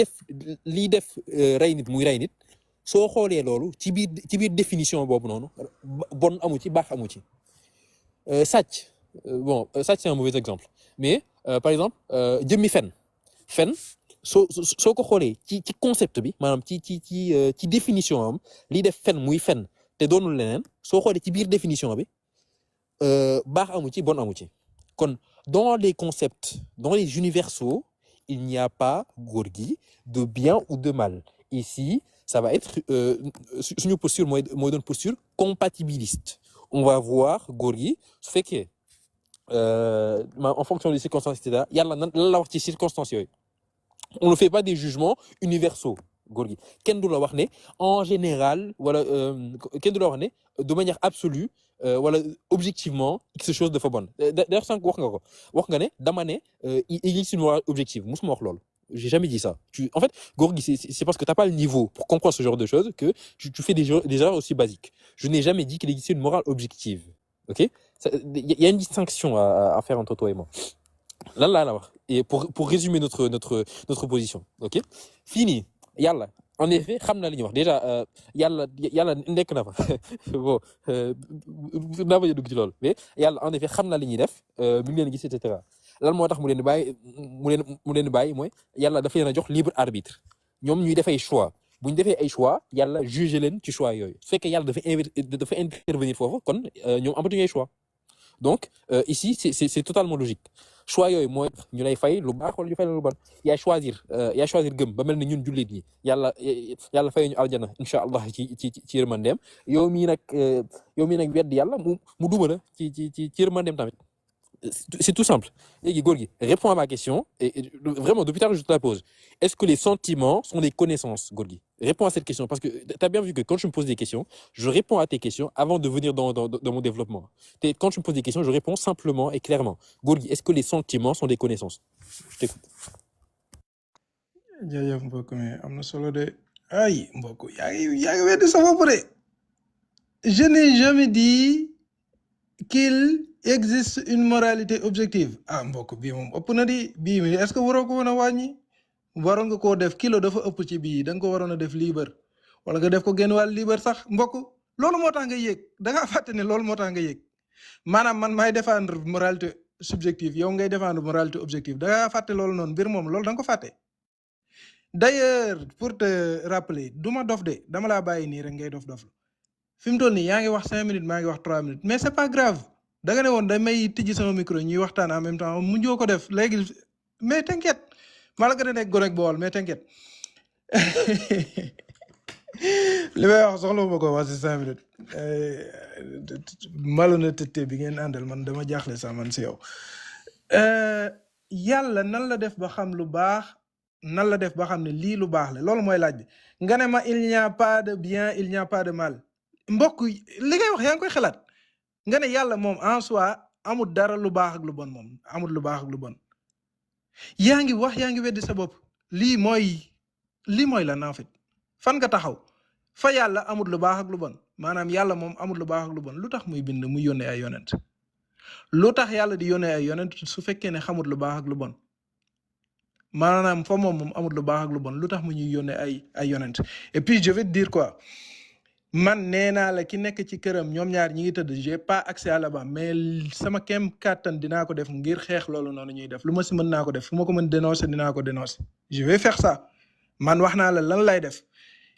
def rey nit muy rey nit soo xoolee loolu ci biir définition boobu noonu bon amu ci baax amu ci sàcc sàcc c'est un mauvais exemple mais par exemple jëmmi fen soo ko xoolee ci concept bi maanaam ci définition am lii def fen muy fen te doonul leneen soo xoolee ci biir définition bi baax amu ci bon amu ci kon dans les concepts dans les universaux il n'y a pas góor gi de bien ou de mal ici ça va être suñu posture mooy doon posture compatibiliste on va voir góor gi su fekkee en fonction des circonstances et cetera yàlla lan la wax ci circonstances yooyu on ne fait pas des jugements universaux góor gi kenn du la wax ne en général wala kenn du la wax ne de manière absolue wala objectivement quelque chose dafa bon d'ailleurs sànq wax nga ne dama ne il existe une morale objective musuma wax loolu j'ai jamais dit ça en fait góor gi c'est parce que t'as pas le niveau pour comprendre ce genre de choses que tu fais des erreurs aussi basiques je n'ai jamais dit qu'il existait une morale objective ok il y a une distinction à faire entre toi et moi lan laa la wax et pour résumer notre position ok fini yàlla en effet xam na li ñuy wax déjà yàlla nekk na fa bon naa bañ a dugg ci loolu mais yàlla en effet xam na li ñuy def mi ngi leen gis et cetera lan moo tax mu leen di bàyyi mu leen di bàyyi mooy yàlla dafa leen a jox libre arbitre ñoom ñuy def ay choix bu ñu defee ay choix yàlla juger leen ci choix yooyu su fekkee yàlla dafa intervenir foofu kon ñoom amatuñu ay choix donc ici c'est totalement logique choix yooyu mooy ñu lay fay lu baax wala ñu fay la lu bon yaay choisir gëm ba mel ni ñun jullit ñi yàlla fay ñu aljana incha allah ci yërmandeem yow mii nag weddi yàlla mu duma la ci yërmandeem tamit c'est tout simple léegi góor gi réponds à ma question et vraiment depuis tard je te la pose est-ce que les sentiments sont des connaissances góor gi réponds à cette question parce que t'as bien vu que quand je me pose des questions je réponds à tes questions avant de venir dans mon développement quand tu me poses des questions je réponds simplement et clairement góor gi est-ce que les sentiments sont des connaissances je t'écoute jërëjëf mbokk mi am na solo de ay mbokk yaa ngi weddi sa bopp de je n'ai jamais dit qu'il existe une moralité objective mbokk bii moom ëpp na di bii mi est-ce que waroo ko woon a wàññi waroon nga koo def kilo dafa ëpp ci bii da nga ko waroon a def liibar wala nga def ko genn wàll liibar sax mbokk loolu moo tax nga yéeg da ngaa fàtte ne loolu moo tax nga yéeg maanaam man maay défendre moralité subjective yow ngay défendre moralité objective da ngaa fàtte loolu noonu mbir moom loolu da nga ko fàtte. D'ailleurs pour te rappeler du ma dof de dama laa bàyyi nii rek ngay dof fi mu toll nii yaa ngi wax 5 minutes maa ngi wax 3 minutes mais c'est pas grave da nga ne woon damay tijji sama micro ñuy waxtaan en même temps mu joo ko def léegi mais t'inquiète maa la gën a nekk gone ak bool mais t'inquiète li may wax soxla ma ko wax si 5 minutes malhonnêteté bi ngeen àndal man dama jaaxle sax man si yow yàlla nan la def ba xam lu baax nan la def ba xam ne lii lu baax la loolu mooy laaj bi nga ne ma il n'y a pas de bien il n'y a pas de mal mbokk li ngay wax yaa ngi koy xalaat nga ne yàlla moom en soi amul dara lu baax ak lu bon moom amul lu baax ak lu bon yaa ngi wax yaa ngi weddi sa bopp lii mooy la en fait fan nga taxaw fa yàlla amul lu baax ak lu bon maanaam yàlla moom amul lu baax ak lu bon lu tax muy bind muy yónnee ay yonent lu tax yàlla di yónnee ay yonent su fekkee ne xamul lu baax ak lu bon maanaam fa moom amul lu baax ak lu bon lu tax mu ñuy yónnee ay yonent et puis je vais te dire quoi man nee naa la ki nekk ci këram ñoom ñaar ñi ngi tëdd j'ai pas accès à là-bas mais sama kem kàttan dinaa ko def ngir xeex loolu noonu ñuy def lu ma si mën naa ko def fu ma ko mën dénoncer dinaa ko dénoncer je vais faire ça man wax naa la lan lay def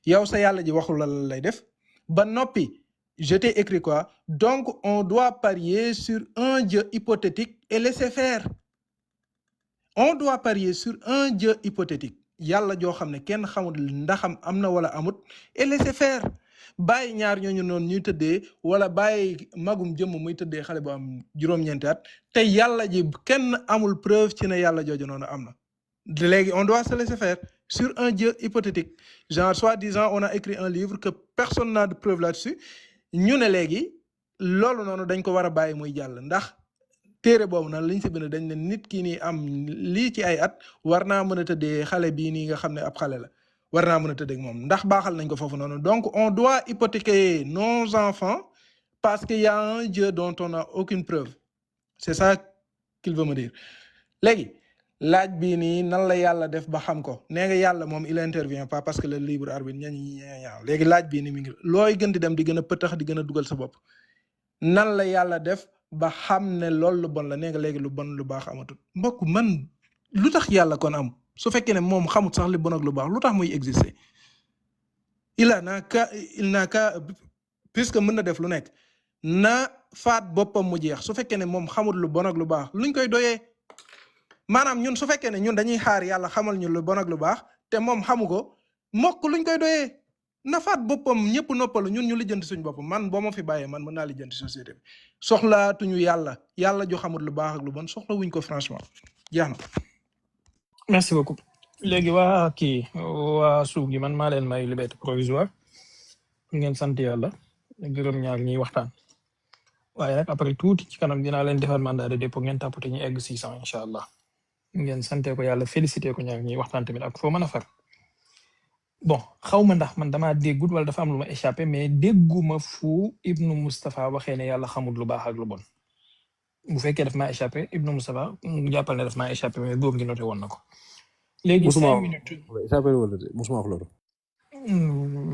yow sa yàlla ji waxul la lan lay def ba noppi je t'ai écrit quoi donc on doit parier sur un Dieu hypothétique et laisser faire on doit parier sur un Dieu hypothétique yàlla joo xam ne kenn xamul ndaxam am na wala amut et laisser faire bàyyi ñaar ñooñu noonu ñuy tëddee wala bàyyi magum jëmm muy tëddee xale bu am juróom-ñeenti at te yàlla ji kenn amul preuve ci ne yàlla jooju noonu am na léegi on doit se laisser faire sur un Dieu hypothétique genre soi-disant on a écrit un livre que personne n'a de preuve là-dessus ñu ne léegi loolu noonu dañ ko war a bàyyi muy jàll ndax téere boobu nag liñ si bind dañ ne nit ki nii am lii ci ay at war naa mën a tëddee xale bii nii nga xam ne ab xale la war naa mën a tëddee ak moom ndax baaxal nañ ko foofu noonu donc on doit hypothéquer nos enfants parce qu'il y a un Dieu dont on n'a aucune preuve c'est ça qu'il veut me dire léegi laaj bii nii nan la yàlla def ba xam ko nee nga yàlla moom il intervient pas parce que le libre arbitre ñaññaaw léegi laaj bii nii mi ngi looy gën di dem di gën a pëtax di gën a dugal sa bopp nan la yàlla def ba xam ne loolu lu bon la nee nga léegi lu bon lu baax amatul mbokk man lu tax yàlla kon am su fekkee ne moom xamut sax li bon ak lu baax lu tax muy exister il n'a qu'à puisque mën na def lu nekk na faat boppam mu jeex su fekkee ne moom xamut lu bon ak lu baax luñ koy doyee maanaam ñun su fekkee ne ñun dañuy xaar yàlla xamal ñu lu bon ak lu baax te moom xamu ko mokk luñ koy doyee na faat boppam ñëpp noppalu ñun ñu lijjanti suñ boppam man boo ma fi bàyyee man mën naa lijjanti société bi soxlaatuñu yàlla ju xamul lu baax ak lu bon soxla wuñ ko franchement jeex na. merci beaucoup léegi waa suuf gi man maa leen may liberté provisoire ngeen sant yàlla gërëm ñaar ñiy waxtaan waaye nag après tuuti ci kanam dinaa leen defal mandat de dépôt ngeen tapoté ñu egg 600 incha allah ngeen sante ko yàlla félicité ko ñaar ñiy waxtaan tamit ak foo mën a far bon xaw ma ndax man damaa déggut wala dafa am lu ma échappé mais dégguma fu Ibnu Moustapha waxee ne yàlla xamul lu baax ak lu bon bu fekkee daf maa échappé Ibn Moussa jàppal ne daf maa échappé mais góor gi noté woon na ko léegi musuma 5 minutes. ça fait wala de musuma wax loolu.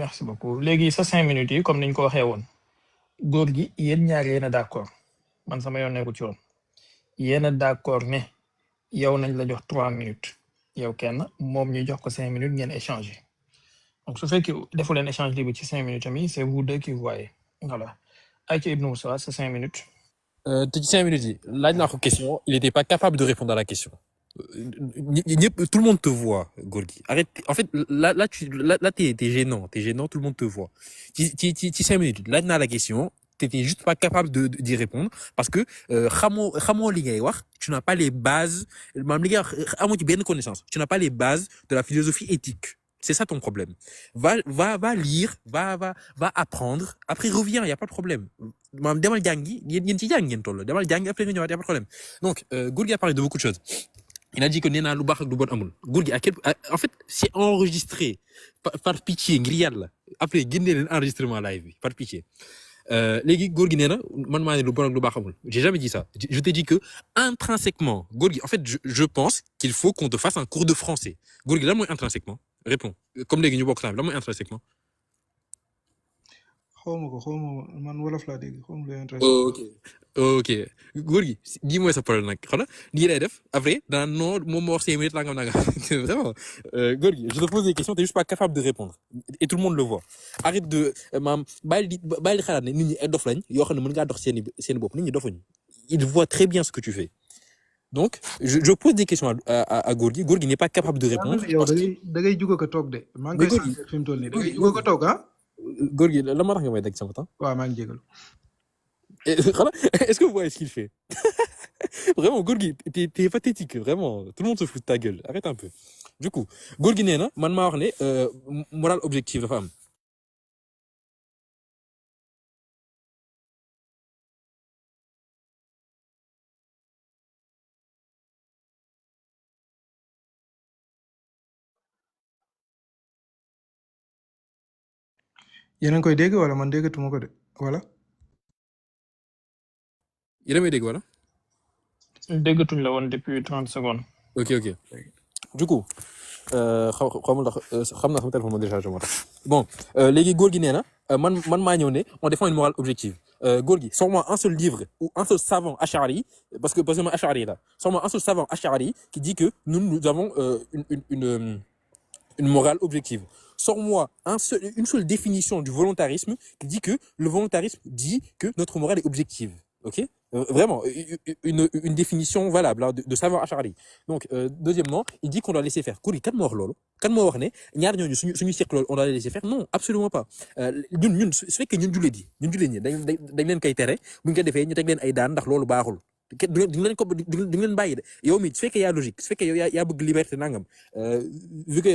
Merci beaucoup léegi sa 5 minutes yi comme niñ ko waxee woon góor gi yéen ñaar yéen a d'accord man sama yoon nekku ci woon yéen a d'accord ne yow nañ la jox 3 minutes yow kenn moom ñu jox ko 5 minutes ngeen échanger donc su fekkee defu leen échange libre ci 5 minutes ami c'est vous deux qui voyez voilà ay ci Ibn Moussa c'est 5 minutes. te ci 5 minutes yi laaj naa ko question il était pas capable de répondre à la question. Tout le monde te voit, Gorgui. Arrête. En fait, là, t'es gênant. T'es gênant, tout le monde te voit. 5 minutes. Là, dans la question, t'étais juste pas capable d'y répondre parce que, tu n'as pas les bases, même les gars, tu bien connaissance. Tu n'as pas les bases de la philosophie éthique. C'est ça ton problème. Va lire, va apprendre. Après, reviens, y a pas de problème. Demal jangi, demal jangi, après, y a pas de problème. Donc, Gorgui a parlé de beaucoup de choses. Il a dit que Nena lu baax ak lu bon amul. Gorgui en fait c'est enregistré par pitié ngir yàlla après génne leen enregistrement live bi par pitié. Léegi Gorgui nee na man maa ne lu bon ak lu baax amul. J'ai jamais dit ça. Je t'ai dit que intrinsèquement Gorgui en fait je pense qu'il faut qu'on te fasse un cours de français. Gorgui lan mooy intrinsèquement réponds comme léegi ñu bokk temps bi lan mooy intrinsèquement. xawma man wolof laa dégg xawma lu intéressant. Ok Gorgui dis mooy sa problème nag xanaa nii lay def après dans non moom moo wax 5 minutes nangam vraiment Gorgui je te pose des questions t'es juste pas capable de répondre et tout le monde le voit arrête de maam bàyyi di xalaat ne nit ñi ay dof lañ yoo xam ne mën ngaa dox seen bopp nit ñi dofuñu il voit très bien ce que tu fais donc je pose des questions à Gorgui Gorgui n'est pas capable de répondre. yow da ngay jugo ko toog de. maa ngi koy sentir fi mu toll nii da ngay jugo ko toog ah. Gorgui la ma tax nga may dégg sama temps. waaw maa ngi jégalu. Est-ce que vous voyez ce qu'il fait? Vraiment, Gorgui, t'es pathétique, vraiment. Tout le monde se fout de ta gueule. Arrête un peu. Du coup, Gorgui nee na man maa wax ne moral objectif dafa am. yéen a ngi koy dégg wala man déggatuma ko de wala. yéen a may dégg wala. déggatuñ la woon depuis 30 secondes. ok du coup xam naa sama téléphone moo déchargé moo tax bon léegi Gorgui nee na man maa ñëw ne on défend une morale objective Gorgui sors-moi un seul livre ou un seul savant Ash'ari parce que man Ash'ari là sors-moi un seul savant Ash'ari qui dit que nous avons une morale objective. Sors-moi une seule définition du volontarisme qui dit que le volontarisme dit que notre morale est objective. Ok? Vraiment, une définition valable hein, de savant Ash'ari. Donc, deuxièmement, il dit qu'on doit laisser faire. Gorgui, kan moo wax loolu? Kan moo wax ne ñaar ñooñu suñu seq loolu on doit les laisser faire? Non, absolument pas. ñun su fekkee ñun jullit ñi dañ leen koy tere bu ñu ko defee ñu teg leen ay daan ndax loolu baaxul. du leen bàyyi de yow mi su fekkee yaa logique su fekkee yow yaa bëgg liberté nangam vu que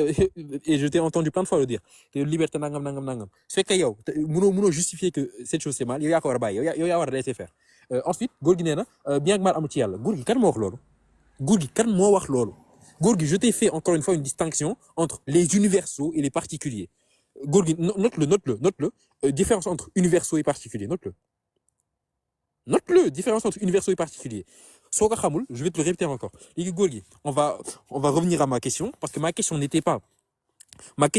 et je t'ai entendu plein de fois le dire que liberté nangam su fekkee yow mënoo justifier que cette chose c'est mal yow yaa ko war a bàyyi yow yaa war a laisser faire ensuite Gorgui nee na bien que mal amu ci yàlla Gorgui kan moo wax loolu Gorgui je t'ai fait encore une fois une distinction entre les universaux et les particuliers Gorgui note-le différence entre universaux et particuliers note-le, différence entre universaux et particuliers. Soo ko xamul, je vais te le répéter encore. Léegi Gorgui, on va revenir à ma question parce que ma question n'était pas ndax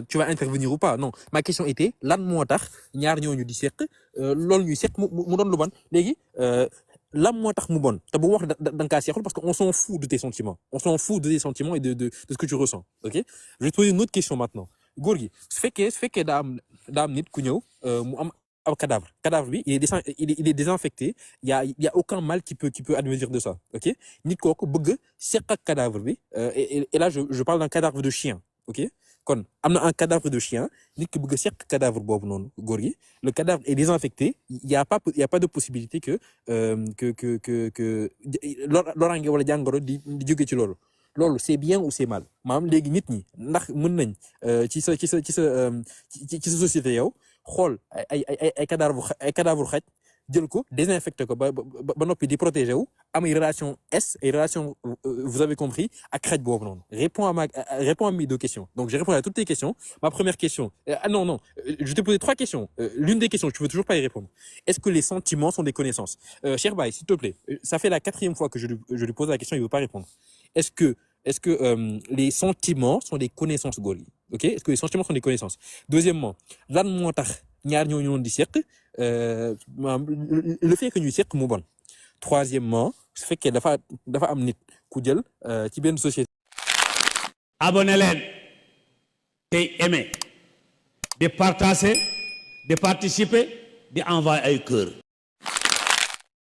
tu vas intervenir ou pas. Non, ma question était lan moo tax ñaar ñooñu di seq loolu ñuy seq mu doon lu bon. Léegi lan moo tax mu bon te bu wax da nga kaa seexul parce que on s'en fout de tes sentiments. On s'en fout de tes sentiments et de ce que tu ressens. OK? Je vais te poser une autre question maintenant. Gorgui, su fekkee daa am nit ku ñëw mu am cadavre bi il est désinfecté il y a aucun mal qui peut advenir de ça ok nit kooku bëgg seq ak cadavre bi et là je parle d'un cadavre de chien ok kon am na un cadavre de chien nit ki bëgg seq cadavre boobu noonu Gorgui le cadavre est désinfecté il y a pas de possibilité que loraange wala jàngoro di jóge ci loolu c'est bien ou c'est mal maanaam léegi nit ñi ndax mën nañ ci sa société yow xool ay cadavre xaj jël ko désinfecté ko ba noppi di protéger wu am ay relation S ay relation vous avez compris ak xaj boobu noonu réponds à mes 2 questions. Donc je réponds à toutes tes questions. Ma première question non je t'ai posé 3 questions. L'une des questions tu veux toujours pas y répondre. Est-ce que les sentiments sont des connaissances? Cher Baye, s'il te plaît, ça fait la 4e fois que je lui pose la question, il veut pas répondre. Est-ce que les sentiments sont des connaissances góor yi? OK? Est-ce que les sentiments sont des connaissances? Deuxièmement, lan moo tax ñaar ñoo ñoon di seq le fait que ñuy seq mu bon. Troisièmement, su fekkee dafa am nit ku jël ci benn société. Abonné leen tey aimer di partager di participer di envoyer ay cœur.